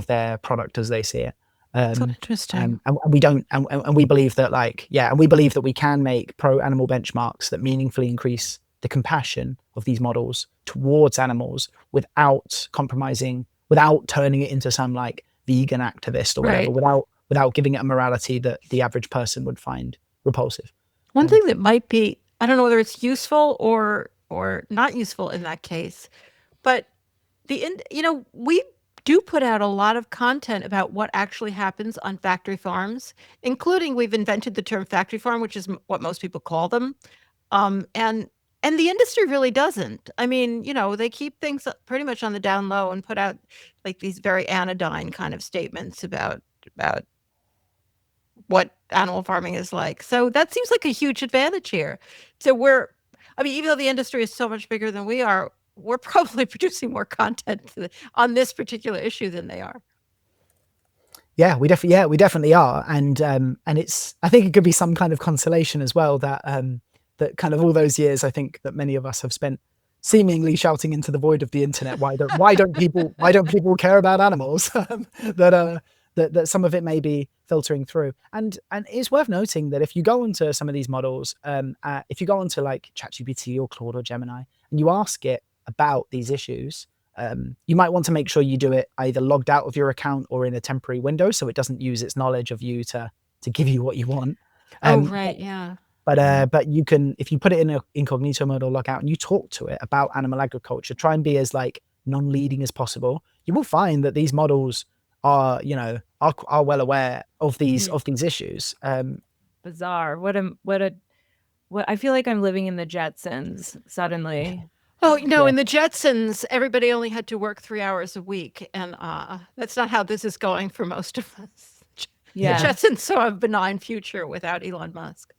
their product as they see it. So interesting. And we don't, and we believe that, and we believe that we can make pro-animal benchmarks that meaningfully increase the compassion of these models towards animals without compromising, without turning it into some vegan activist or whatever, without giving it a morality that the average person would find repulsive. One thing that might be, I don't know whether it's useful or not useful in that case, but we do put out a lot of content about what actually happens on factory farms, including, we've invented the term factory farm, which is what most people call them. And the industry really doesn't. I mean, they keep things pretty much on the down low and put out these very anodyne kind of statements about what animal farming is like. So that seems like a huge advantage here. So I mean, even though the industry is so much bigger than we are, we're probably producing more content on this particular issue than they are. Yeah, we definitely are, and it's, I think it could be some kind of consolation as well that that kind of all those years, I think that many of us have spent seemingly shouting into the void of the internet, why don't people care about animals? That some of it may be filtering through, and it's worth noting that if you go onto some of these models, if you go onto like ChatGPT or Claude or Gemini, and you ask it about these issues. You might want to make sure you do it either logged out of your account or in a temporary window, so it doesn't use its knowledge of you to give you what you want. Yeah. But you can, if you put it in an incognito mode or log out and you talk to it about animal agriculture, try and be as like non-leading as possible. You will find that these models are well aware of these issues. Bizarre. What I feel like I'm living in the Jetsons suddenly. Oh, in the Jetsons, everybody only had to work 3 hours a week, and that's not how this is going for most of us. Yeah. The Jetsons saw a benign future without Elon Musk.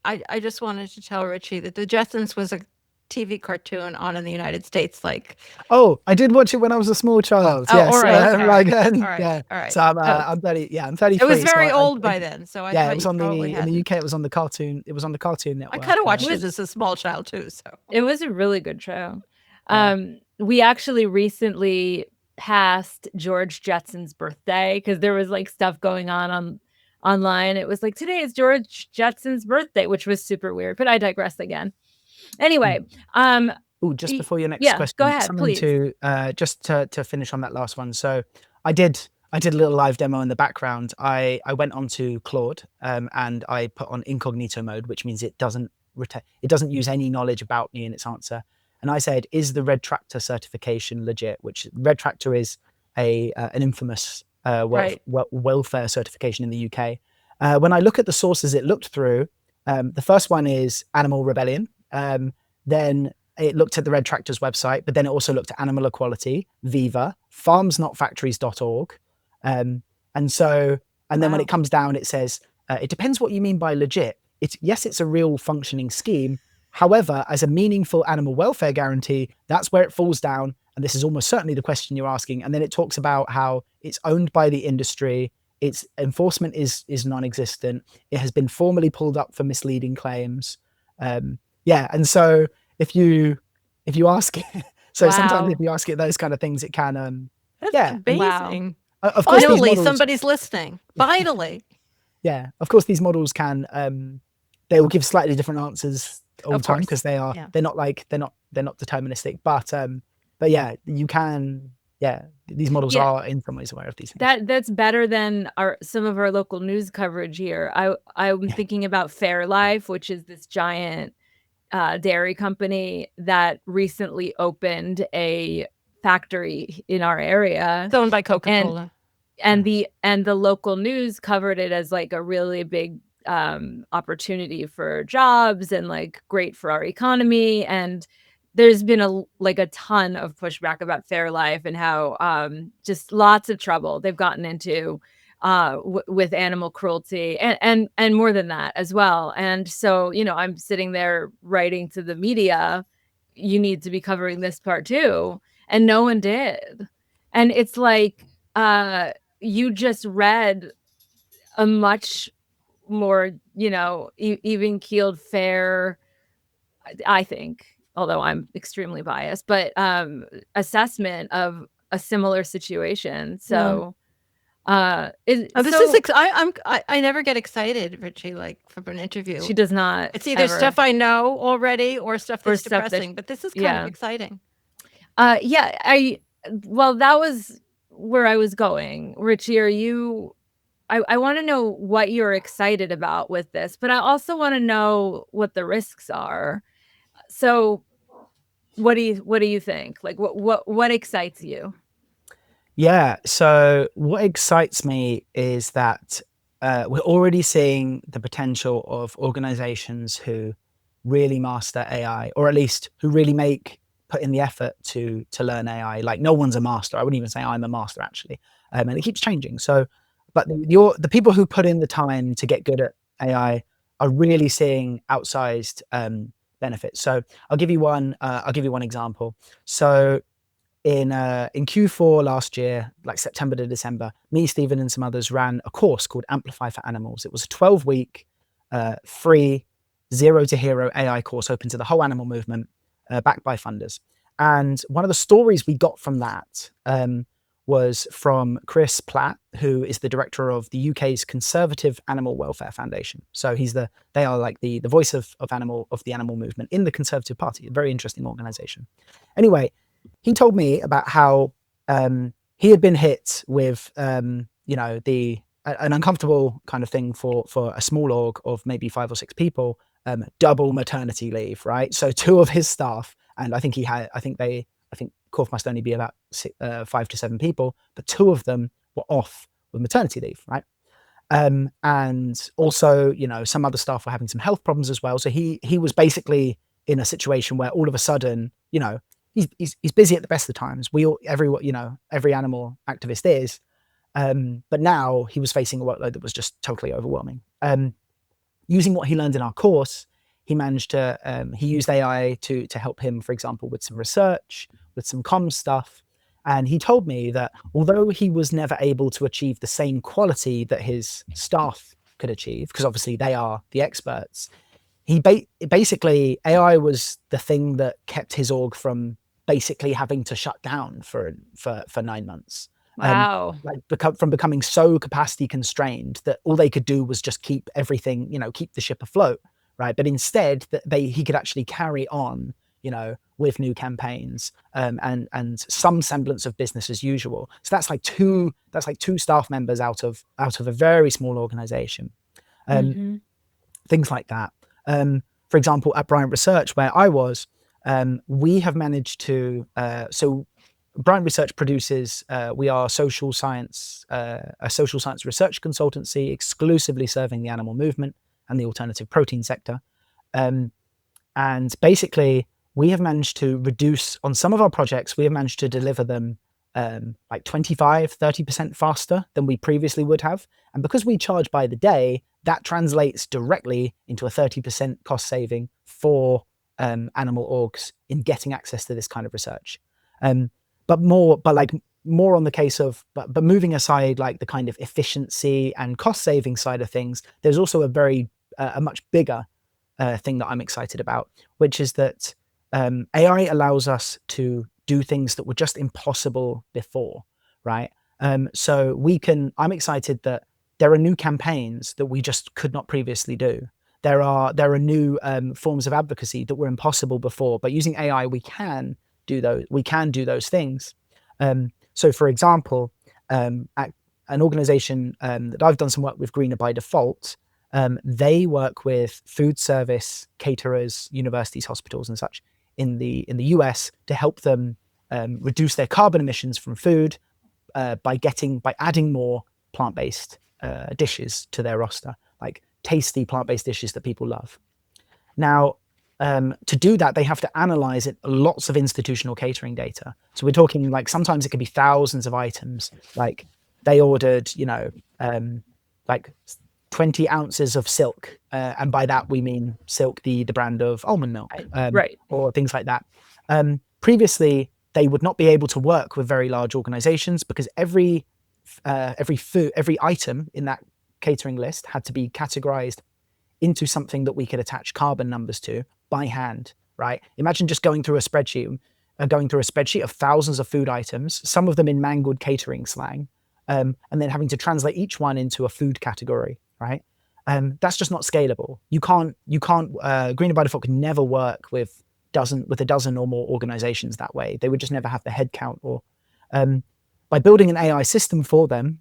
I just wanted to tell Richie that the Jetsons was a TV cartoon on in the United States, like. Oh, I did watch it when I was a small child. Oh, yes, all right. yeah. All right. So I'm 30. Yeah, I'm 33. It was very so old by then, so I thought it was in the UK. It was on the Cartoon. It was on the Cartoon Network. I kind of watched it as a small child too. So it was a really good show. Yeah. We actually recently passed George Jetson's birthday because there was like stuff going on online. It was like, today is George Jetson's birthday, which was super weird. But I digress again. Anyway, just before your next question, go ahead, please. Just to finish on that last one. So I did a little live demo in the background. I went onto Claude and I put on incognito mode, which means it doesn't use any knowledge about me in its answer. And I said, is the Red Tractor certification legit? Which Red Tractor is an infamous welfare certification in the UK. When I look at the sources it looked through, the first one is Animal Rebellion. Then it looked at the Red Tractor's website, but then it also looked at Animal Equality, Viva, farmsnotfactories.org. And then when it comes down, it says, it depends what you mean by legit. It's a real functioning scheme. However, as a meaningful animal welfare guarantee, that's where it falls down. And this is almost certainly the question you're asking. And then it talks about how it's owned by the industry. Its enforcement is non-existent. It has been formally pulled up for misleading claims. And so if you ask it, sometimes if you ask it those kind of things, it can. That's amazing. Wow. Of course, finally, somebody's listening. Finally. Yeah, of course, these models can. They will give slightly different answers all the time because they're not deterministic. But yeah, you can. Yeah, these models are in some ways aware of these things. That's better than some of our local news coverage here. I'm thinking about Fairlife, which is this giant dairy company that recently opened a factory in our area. It's owned by Coca-Cola. And the local news covered it as like a really big opportunity for jobs and like great for our economy. And there's been a ton of pushback about Fairlife and how just lots of trouble they've gotten into with animal cruelty and more than that as well. And so, I'm sitting there writing to the media, you need to be covering this part too. And no one did. And it's like, you just read a much more, even keeled, fair, I think, although I'm extremely biased, but assessment of a similar situation. So I never get excited, Richie, like from an interview. She does not. It's either stuff I know already or stuff that's depressing, but this is kind of exciting. Well, that was where I was going. Richie, I want to know what you're excited about with this, but I also want to know what the risks are. So what do you think? Like what excites you? Yeah. So what excites me is that we're already seeing the potential of organizations who really master AI, or at least who really put in the effort to learn AI. Like no one's a master. I wouldn't even say I'm a master actually. And it keeps changing. So, but the people who put in the time to get good at AI are really seeing outsized benefits. So I'll give you one example. So in Q4 last year, like September to December, me, Stephen, and some others ran a course called Amplify for Animals. It was a 12-week free zero to hero AI course open to the whole animal movement, backed by funders. And one of the stories we got from that was from Chris Platt, who is the director of the UK's Conservative Animal Welfare Foundation. So they are like the voice of the animal movement in the Conservative Party, a very interesting organization. Anyway, he told me about how he had been hit with an uncomfortable kind of thing for a small org of maybe 5 or 6 people, double maternity leave, right? So 2 of his staff, and I think Corf must only be about 5 to 7 people, but 2 of them were off with maternity leave, right? And also, some other staff were having some health problems as well. So he was basically in a situation where all of a sudden, he's busy at the best of times. Every animal activist is, but now he was facing a workload that was just totally overwhelming. Using what he learned in our course, he managed to he used AI to help him, for example, with some research, with some comms stuff. And he told me that although he was never able to achieve the same quality that his staff could achieve, because obviously they are the experts, basically AI was the thing that kept his org from basically having to shut down for 9 months. Wow. From becoming so capacity constrained that all they could do was just keep everything, keep the ship afloat, right? But instead he could actually carry on, with new campaigns, and some semblance of business as usual. So that's like two staff members out of a very small organization. Things like that. For example, at Bryant Research, where I was, we have managed to, so Bryant Research produces, we are a social science research consultancy exclusively serving the animal movement and the alternative protein sector. And basically, we have managed to reduce, on some of our projects, we have managed to deliver them like 25, 30% faster than we previously would have. And because we charge by the day, that translates directly into a 30% cost saving for animal orgs in getting access to this kind of research. But more on the case of, but moving aside like the kind of efficiency and cost saving side of things, there's also a much bigger thing that I'm excited about, which is that AI allows us to do things that were just impossible before, right? So I'm excited that there are new campaigns that we just could not previously do. There are new forms of advocacy that were impossible before, but using AI, we can do those things. So for example, at an organization that I've done some work with, Greener by Default, they work with food service caterers, universities, hospitals, and such in the US to help them reduce their carbon emissions from food by adding more plant-based dishes to their roster, like tasty plant-based dishes that people love. Now, to do that, they have to analyze lots of institutional catering data. So we're talking like sometimes it could be thousands of items. Like they ordered, like 20 ounces of Silk, and by that we mean Silk, the brand of almond milk, right, or things like that. Previously, they would not be able to work with very large organizations because every item in that catering list had to be categorized into something that we could attach carbon numbers to by hand, right? Imagine just going through a spreadsheet of thousands of food items, some of them in mangled catering slang, and then having to translate each one into a food category, right? That's just not scalable. You can't. Greener by Default could never work with a dozen or more organizations that way. They would just never have the headcount. Or by building an AI system for them,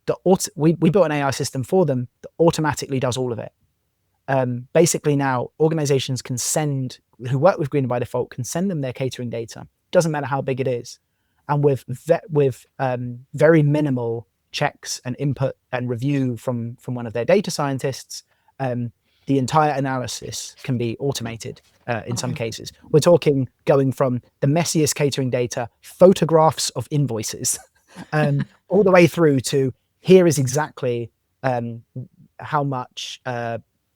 we built an AI system for them that automatically does all of it. Basically now organizations who work with Greener by Default can send them their catering data. Doesn't matter how big it is. And with very minimal checks and input and review from one of their data scientists, the entire analysis can be automated in some cases. We're talking going from the messiest catering data, photographs of invoices, all the way through to here is exactly how much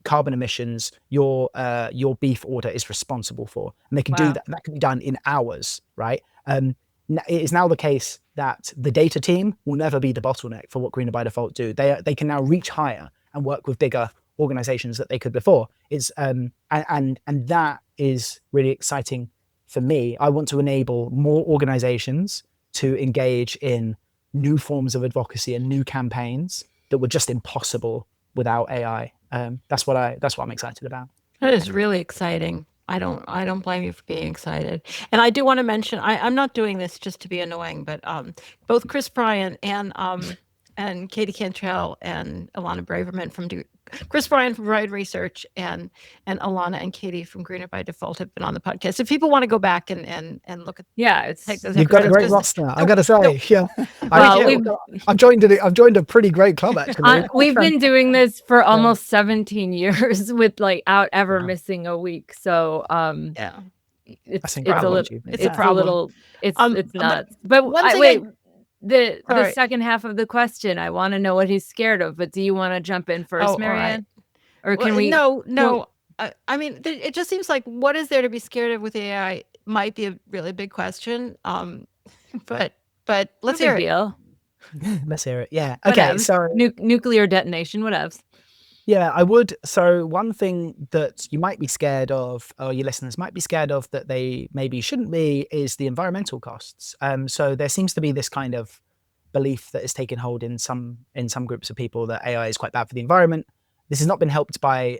carbon emissions your beef order is responsible for, and they can do Wow. that. That can be done in hours, right? It is now the case that the data team will never be the bottleneck for what Greener by Default do. They can now reach higher and work with bigger organizations that they could before. It's and that is really exciting for me. I want to enable more organizations to engage in new forms of advocacy and new campaigns that were just impossible without AI. That's what I'm excited about. That is really exciting. I don't blame you for being excited. And I do want to mention, I'm not doing this just to be annoying, but both Chris Bryant and Katie Cantrell and Alana Braverman from Chris Bryant from Bryant Research and Alana and Katie from Greener by Default have been on the podcast. If people want to go back and look at take those You've got a episodes, great roster. I got to say, yeah. Well, I've joined a pretty great club actually. We've been doing this for almost 17 years without ever missing a week. So yeah, it's nuts. But wait. The second half of the question, I want to know what he's scared of, but do you want to jump in first, Mariann? Right. Or can we? No. I mean, it just seems like what is there to be scared of with AI might be a really big question. But let's hear it. Let's hear it. Yeah. Okay. So nuclear detonation, whatevs. Yeah, I would. So one thing that you might be scared of, or your listeners might be scared of, that they maybe shouldn't be, is the environmental costs. So there seems to be this kind of belief that is taking hold in some groups of people that AI is quite bad for the environment. This has not been helped by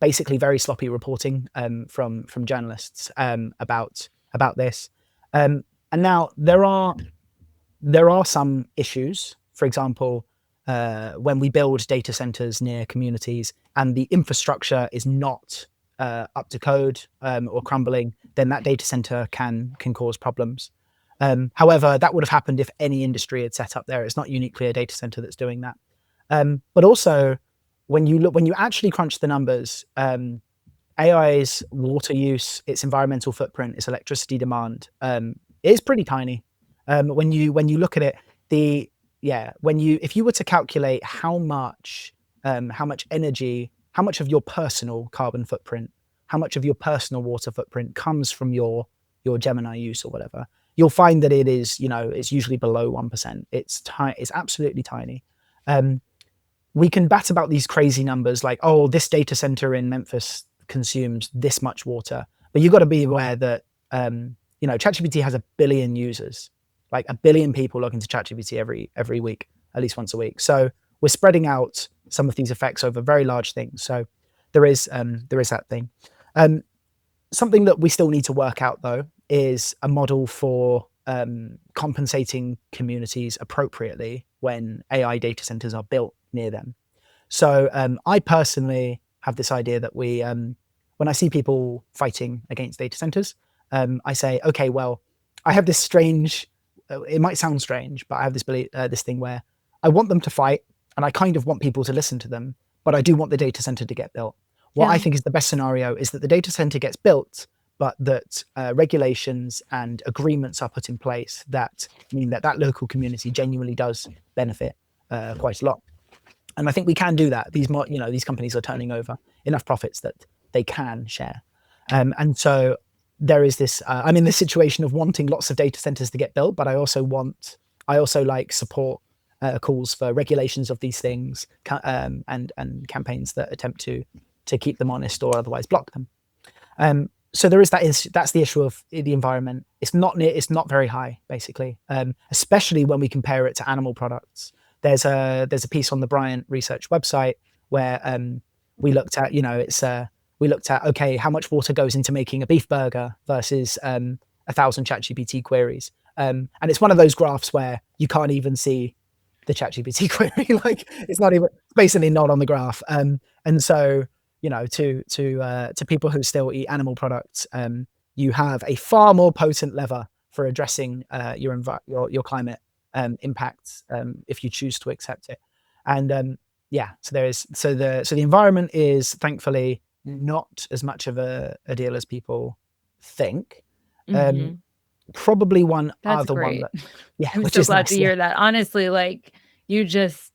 basically very sloppy reporting from journalists about this. And now there are some issues. For example, when we build data centers near communities and the infrastructure is not up to code or crumbling, then that data center can cause problems. However, that would have happened if any industry had set up there. It's not uniquely a data center that's doing that. But also, when you actually crunch the numbers, AI's water use, its environmental footprint, its electricity demand is pretty tiny. When you look at it, if you were to calculate how much energy, how much of your personal carbon footprint, how much of your personal water footprint comes from your Gemini use or whatever, you'll find that it is, it's usually below 1%. It's absolutely tiny. We can bat about these crazy numbers like, oh, this data center in Memphis consumes this much water, but you've got to be aware that ChatGPT has 1 billion users. Like 1 billion people log into ChatGPT every week, at least once a week. So we're spreading out some of these effects over very large things. So there is that thing. Something that we still need to work out though is a model for compensating communities appropriately when AI data centers are built near them. So I personally have this idea that when I see people fighting against data centers, I say, okay, well, I have this strange. It might sound strange, but I have this thing where I want them to fight, and I kind of want people to listen to them, but I do want the data center to get built. What I think is the best scenario is that the data center gets built, but that regulations and agreements are put in place that mean that local community genuinely does benefit quite a lot. And I think we can do that. These companies are turning over enough profits that they can share. And so there is this, I'm in this situation of wanting lots of data centers to get built, but I also support calls for regulations of these things and campaigns that attempt to keep them honest or otherwise block them. So there is that's the issue of the environment. It's not very high, basically, especially when we compare it to animal products. There's a piece on the Bryant Research website where we looked at, okay, how much water goes into making a beef burger versus 1,000 ChatGPT queries. And it's one of those graphs where you can't even see the ChatGPT query. Like it's basically not on the graph. And so, to people who still eat animal products, you have a far more potent lever for addressing your climate impacts if you choose to accept it. And so the environment is thankfully not as much of a deal as people think. Probably one That's other great. one that, I'm so glad to hear that. Honestly, like you just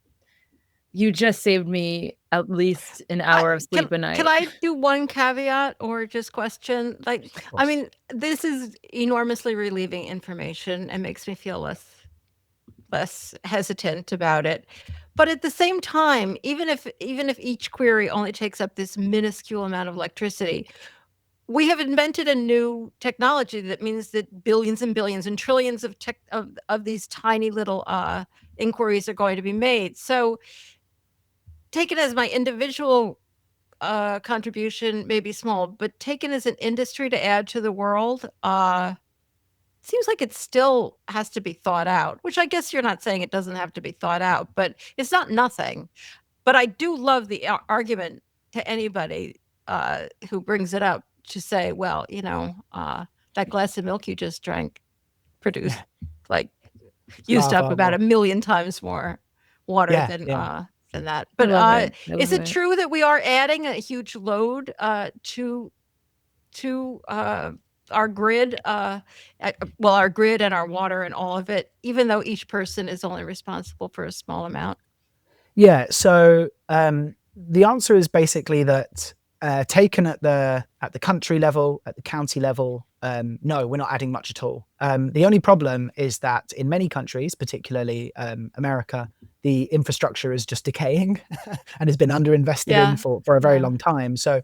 You just saved me at least an hour of sleep a night. Can I do one caveat or just question? Like, I mean, this is enormously relieving information and makes me feel less hesitant about it. But at the same time, even if each query only takes up this minuscule amount of electricity, we have invented a new technology that means that billions and billions and trillions of these tiny little inquiries are going to be made. So taken as my individual contribution, may be small, but taken as an industry to add to the world, seems like it still has to be thought out, which I guess you're not saying it doesn't have to be thought out, but it's not nothing. But I do love the argument to anybody who brings it up to say, well, that glass of milk you just drank produced used up about 1 million times more water than that. But is it true that we are adding a huge load to our grid, our grid and our water and all of it, even though each person is only responsible for a small amount? Yeah. So the answer is basically that taken at the country level, at the county level, no, we're not adding much at all. The only problem is that in many countries, particularly America, the infrastructure is just decaying and has been underinvested in for a very long time. So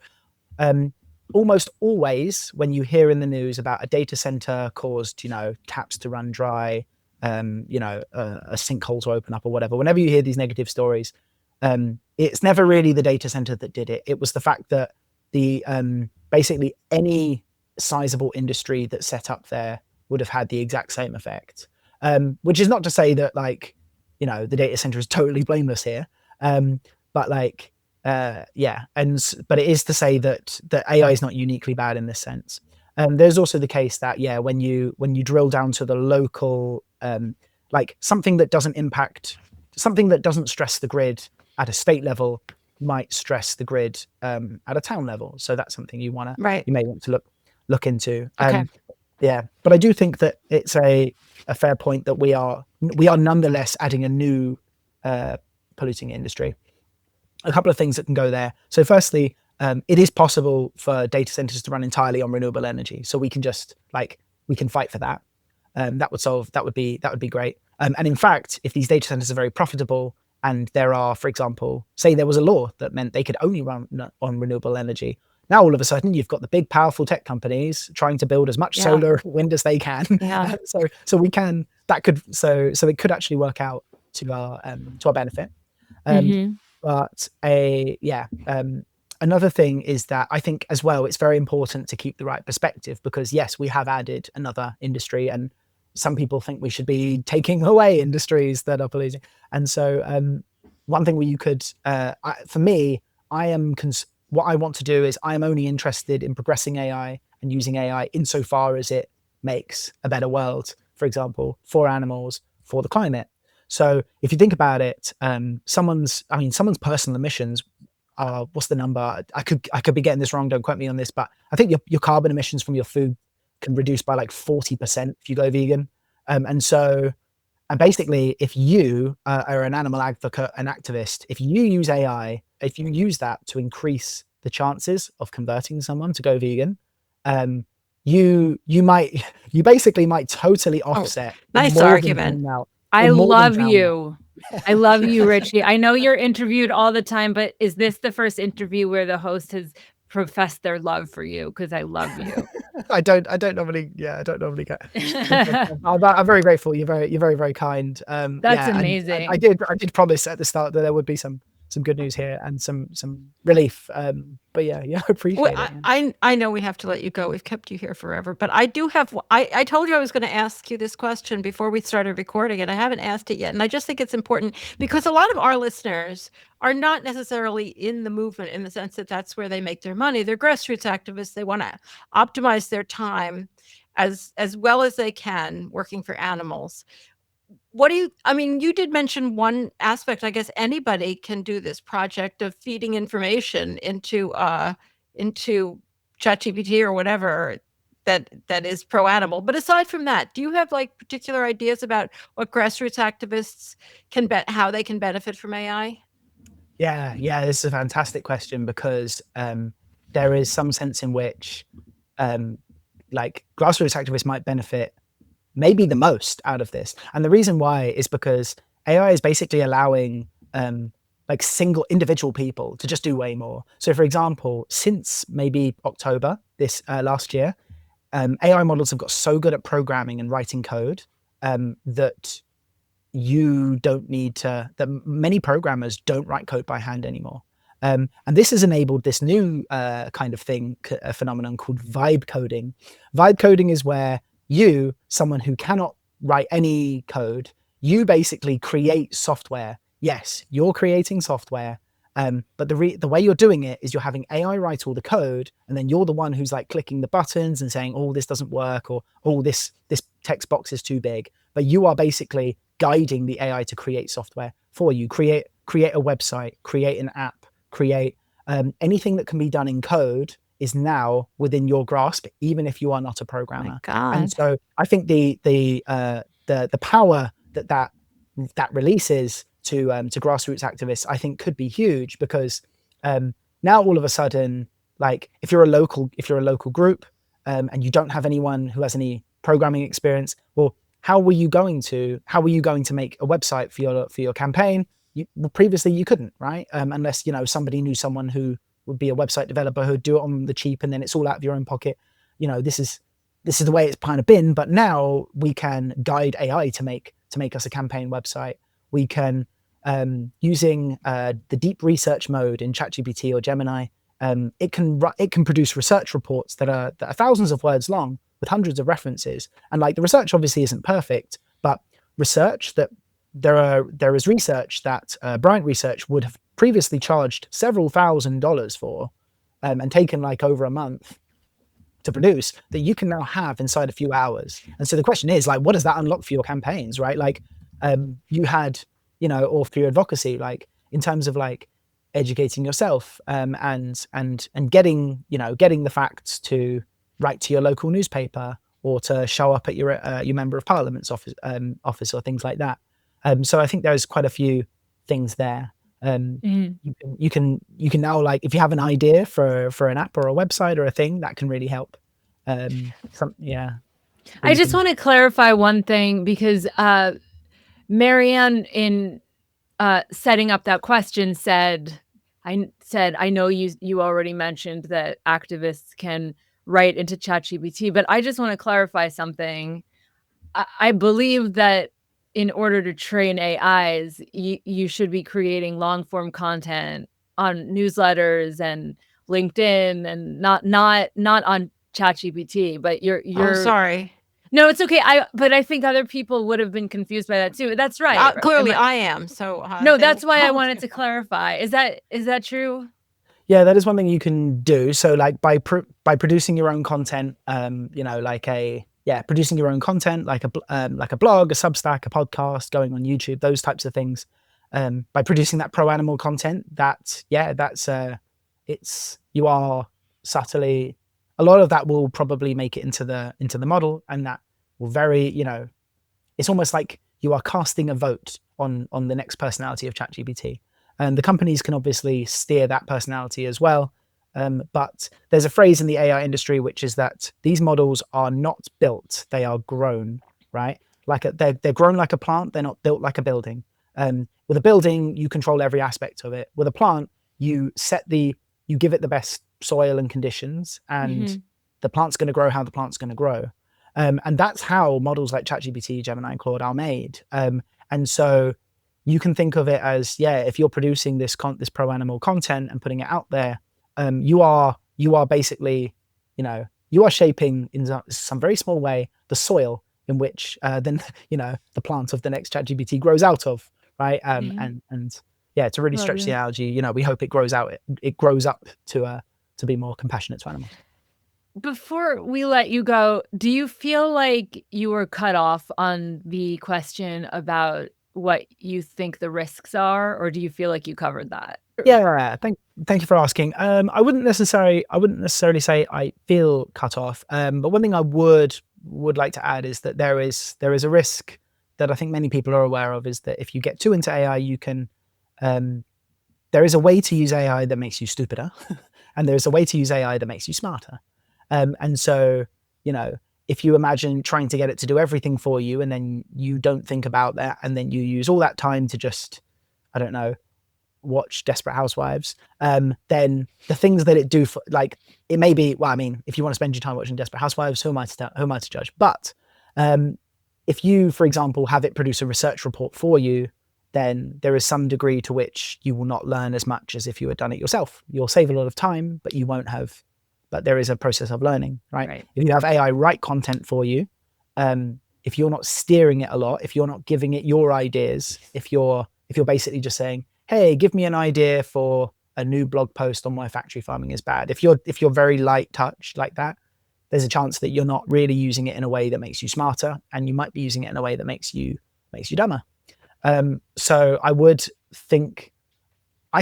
almost always when you hear in the news about a data center caused, taps to run dry, a sinkhole to open up or whatever, whenever you hear these negative stories, it's never really the data center that did it. It was the fact that the basically any sizable industry that's set up there would have had the exact same effect. Which is not to say that the data center is totally blameless here. But but it is to say that AI is not uniquely bad in this sense. There's also the case that when you drill down to the local, something that doesn't stress the grid at a state level might stress the grid at a town level. So that's something you may want to look into. Okay. But I do think that it's a fair point that we are nonetheless adding a new polluting industry. A couple of things that can go there. So firstly, it is possible for data centers to run entirely on renewable energy. So we can just we can fight for that. That would be great. And in fact, if these data centers are very profitable and there are, for example, say there was a law that meant they could only run on renewable energy, now all of a sudden you've got the big powerful tech companies trying to build as much solar wind as they can. Yeah. So we can, so it could actually work out to our benefit. But another thing is that I think as well, it's very important to keep the right perspective because yes, we have added another industry and some people think we should be taking away industries that are polluting. And so one thing where you could, for me, what I want to do is I am only interested in progressing AI and using AI insofar as it makes a better world, for example, for animals, for the climate. So if you think about it, someone's personal emissions are, what's the number? I could be getting this wrong. Don't quote me on this, but I think your carbon emissions from your food can reduce by 40% if you go vegan. And basically, if you are an animal advocate, an activist, if you use AI, if you use that to increase the chances of converting someone to go vegan, you basically might totally offset. Nice argument. I love you. I love you, Richie. I know you're interviewed all the time, but is this the first interview where the host has professed their love for you? Because I love you. I don't normally get. I'm very grateful. You're very, very kind. That's amazing. I did promise at the start that there would be some good news here and some relief. But I appreciate it. I know we have to let you go. We've kept you here forever, but I do have. I told you I was going to ask you this question before we started recording, and I haven't asked it yet. And I just think it's important because a lot of our listeners are not necessarily in the movement in the sense that that's where they make their money. They're grassroots activists. They want to optimize their time as well as they can working for animals. You did mention one aspect. I guess anybody can do this project of feeding information into ChatGPT or whatever that is pro animal. But aside from that, do you have particular ideas about what grassroots activists how they can benefit from AI? Yeah, this is a fantastic question, because there is some sense in which like grassroots activists might benefit maybe the most out of this. And the reason why is because AI is basically allowing like single individual people to just do way more. So for example, since maybe October this last year, AI models have got so good at programming and writing code that you don't need to, that many programmers don't write code by hand anymore. And this has enabled this new kind of thing, a phenomenon called vibe coding. Vibe coding is where you, someone who cannot write any code, you basically create software. Yes, you're creating software, but the way you're doing it is you're having AI write all the code, and then you're the one who's like clicking the buttons and saying, "Oh, this doesn't work," or "Oh, this text box is too big." But you are basically guiding the AI to create software for you. Create a website, create an app, create anything that can be done in code is now within your grasp, even if you are not a programmer. My God. And so I think the power that releases to grassroots activists, I think, could be huge, because now all of a sudden, like if you're a local group and you don't have anyone who has any programming experience, well, how were you going to make a website for your campaign? Well, previously you couldn't, right? Unless somebody knew someone who would be a website developer who'd do it on the cheap, and then it's all out of your own pocket. This is the way it's kind of been. But now we can guide AI to make us a campaign website. We can using the deep research mode in ChatGPT or Gemini. It can produce research reports that are thousands of words long with hundreds of references. And like the research obviously isn't perfect, but research that there is research that Bryant Research would have previously charged several $1,000s for, and taken like over a month to produce, that you can now have inside a few hours. And so the question is, like, what does that unlock for your campaigns, right? Like you had, or for your advocacy, like in terms of like educating yourself and getting the facts to write to your local newspaper, or to show up at your member of parliament's office or things like that. So I think there's quite a few things there. You can now, like, if you have an idea for an app or a website or a thing, that can really help. I just want to clarify one thing, because Mariann, in setting up that question, said, I know you already mentioned that activists can write into ChatGPT, but I just want to clarify something. I believe that in order to train AIs, you should be creating long form content on newsletters and LinkedIn, and not on ChatGPT. But you're sorry. No, it's okay. But I think other people would have been confused by that too. That's right. Clearly, I am. So no, that's why I wanted to clarify. Is that true? Yeah, that is one thing you can do. So like by producing your own content, producing your own content, like a blog, a Substack, a podcast, going on YouTube, those types of things. By producing that pro animal content, you are subtly, a lot of that will probably make it into the model, and that will it's almost like you are casting a vote on the next personality of ChatGPT. And the companies can obviously steer that personality as well. But there's a phrase in the AI industry, which is that these models are not built, they are grown, right? They're grown like a plant, they're not built like a building. With a building, you control every aspect of it. With a plant, you give it the best soil and conditions, and the plant's going to grow how the plant's going to grow. And that's how models like ChatGPT, Gemini, and Claude are made. And so you can think of it as, if you're producing this pro animal content and putting it out there, you are basically, you are shaping in some very small way the soil in which then the plant of the next ChatGPT grows out of, right? And to really stretch the analogy, we hope it grows up to be more compassionate to animals. Before we let you go, do you feel like you were cut off on the question about what you think the risks are, or do you feel like you covered that? Yeah, thank you for asking. I wouldn't necessarily say I feel cut off. But one thing I would like to add is that there is a risk that I think many people are aware of, is that if you get too into AI, you can there is a way to use AI that makes you stupider, and there's a way to use AI that makes you smarter. And so, if you imagine trying to get it to do everything for you, and then you don't think about that, and then you use all that time to just, I don't know, watch Desperate Housewives, then the things that it do for, like, it may be, well, I mean, if you want to spend your time watching Desperate Housewives, who am I to judge? But if you, for example, have it produce a research report for you, then there is some degree to which you will not learn as much as if you had done it yourself. You'll save a lot of time, but you won't have, but there is a process of learning, right? If you have AI write content for you, if you're not steering it a lot, if you're not giving it your ideas, if you're basically just saying, hey, give me an idea for a new blog post on why factory farming is bad. If you're very light touch like that, there's a chance that you're not really using it in a way that makes you smarter, and you might be using it in a way that makes you dumber. So I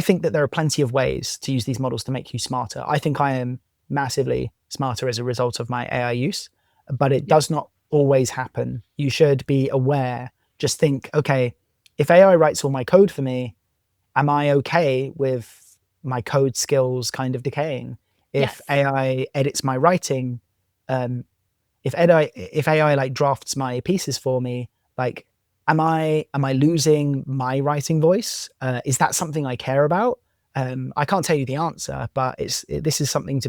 think that there are plenty of ways to use these models to make you smarter. I think I am massively smarter as a result of my AI use, but it does not always happen. You should be aware. Just think, okay, if AI writes all my code for me, am I okay with my code skills kind of decaying? If AI edits my writing, if AI like drafts my pieces for me, like, am I losing my writing voice? Is that something I care about? I can't tell you the answer, but this is something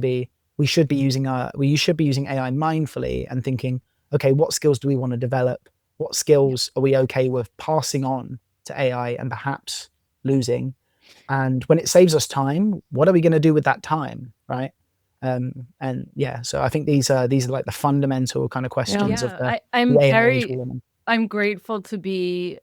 we should be using AI mindfully and thinking, okay, what skills do we want to develop? What skills are we okay with passing on to AI and perhaps losing? And when it saves us time, what are we going to do with that time, right? So I think these are like the fundamental kind of questions of the I'm grateful to be,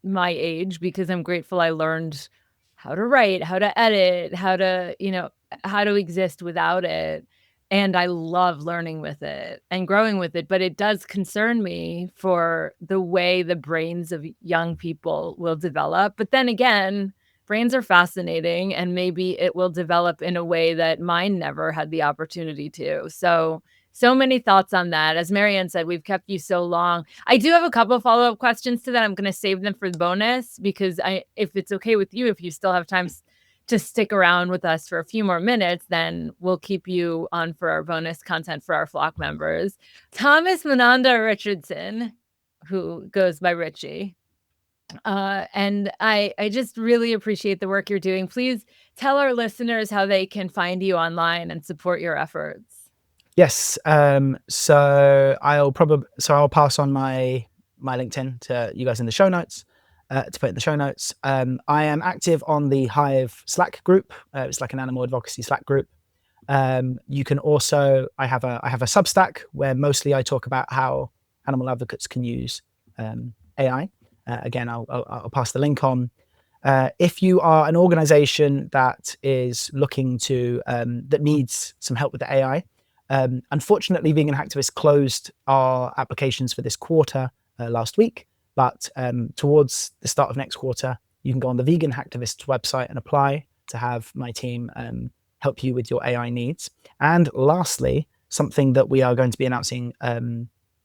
my age, because I'm grateful I learned how to write, how to edit, how to exist without it. And I love learning with it and growing with it. But it does concern me for the way the brains of young people will develop. But then again, brains are fascinating, and maybe it will develop in a way that mine never had the opportunity to. So many thoughts on that. As Mariann said, we've kept you so long. I do have a couple of follow-up questions to that. I'm going to save them for the bonus, because if it's okay with you, if you still have time to stick around with us for a few more minutes, then we'll keep you on for our bonus content for our flock members. Thomas Manandhar Richardson, who goes by Richie. And I just really appreciate the work you're doing. Please tell our listeners how they can find you online and support your efforts. Yes. So I'll pass on my LinkedIn to you guys in the show notes, to put in the show notes. I am active on the Hive Slack group. It's like an animal advocacy Slack group. You can also, I have a Substack where mostly I talk about how animal advocates can use AI. Again, I'll pass the link on. If you are an organization that is looking to, that needs some help with the AI, unfortunately, Vegan Hacktivists closed our applications for this quarter last week, but towards the start of next quarter, you can go on the Vegan Hacktivists website and apply to have my team help you with your AI needs. And lastly, something that we are going to be announcing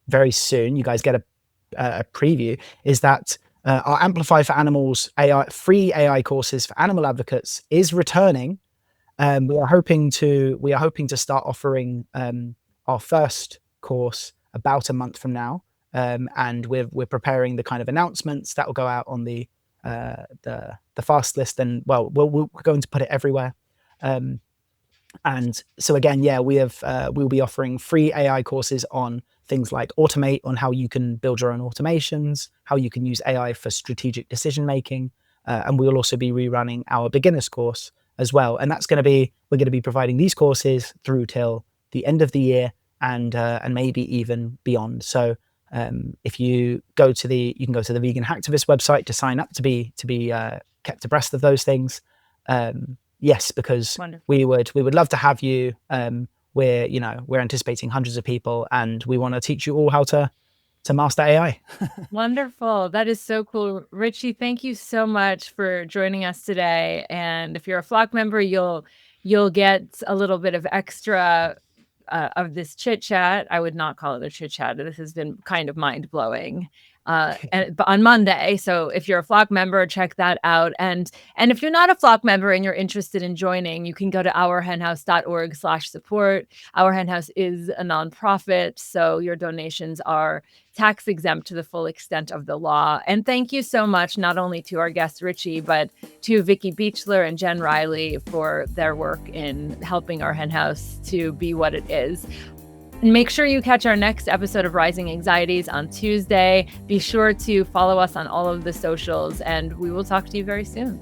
very soon, you guys get a preview, is that our Amplify for Animals free AI courses for animal advocates is returning. We are hoping to start offering our first course about a month from now, and we're preparing the kind of announcements that will go out on the fast list, and we're going to put it everywhere. And so again, we'll be offering free AI courses on things like Automate, on how you can build your own automations, how you can use AI for strategic decision making, and we'll also be rerunning our beginners course as well. And we're going to be providing these courses through till the end of the year, and maybe even beyond. So if you can go to the Vegan Hacktivist website to sign up to be kept abreast of those things. Yes, because Wonderful. we would love to have you. We're anticipating hundreds of people, and we want to teach you all how to master AI. Wonderful. That is so cool. Richie, thank you so much for joining us today. And if you're a flock member, you'll get a little bit of extra of this chit chat. I would not call it a chit chat. This has been kind of mind blowing. on Monday. So if you're a Flock member, check that out. And if you're not a Flock member and you're interested in joining, you can go to ourhenhouse.org/support. Our Hen House is a nonprofit, so your donations are tax exempt to the full extent of the law. And thank you so much, not only to our guest Richie, but to Vicky Beechler and Jen Riley for their work in helping Our Hen House to be what it is. Make sure you catch our next episode of Rising Anxieties on Tuesday. Be sure to follow us on all of the socials, and we will talk to you very soon.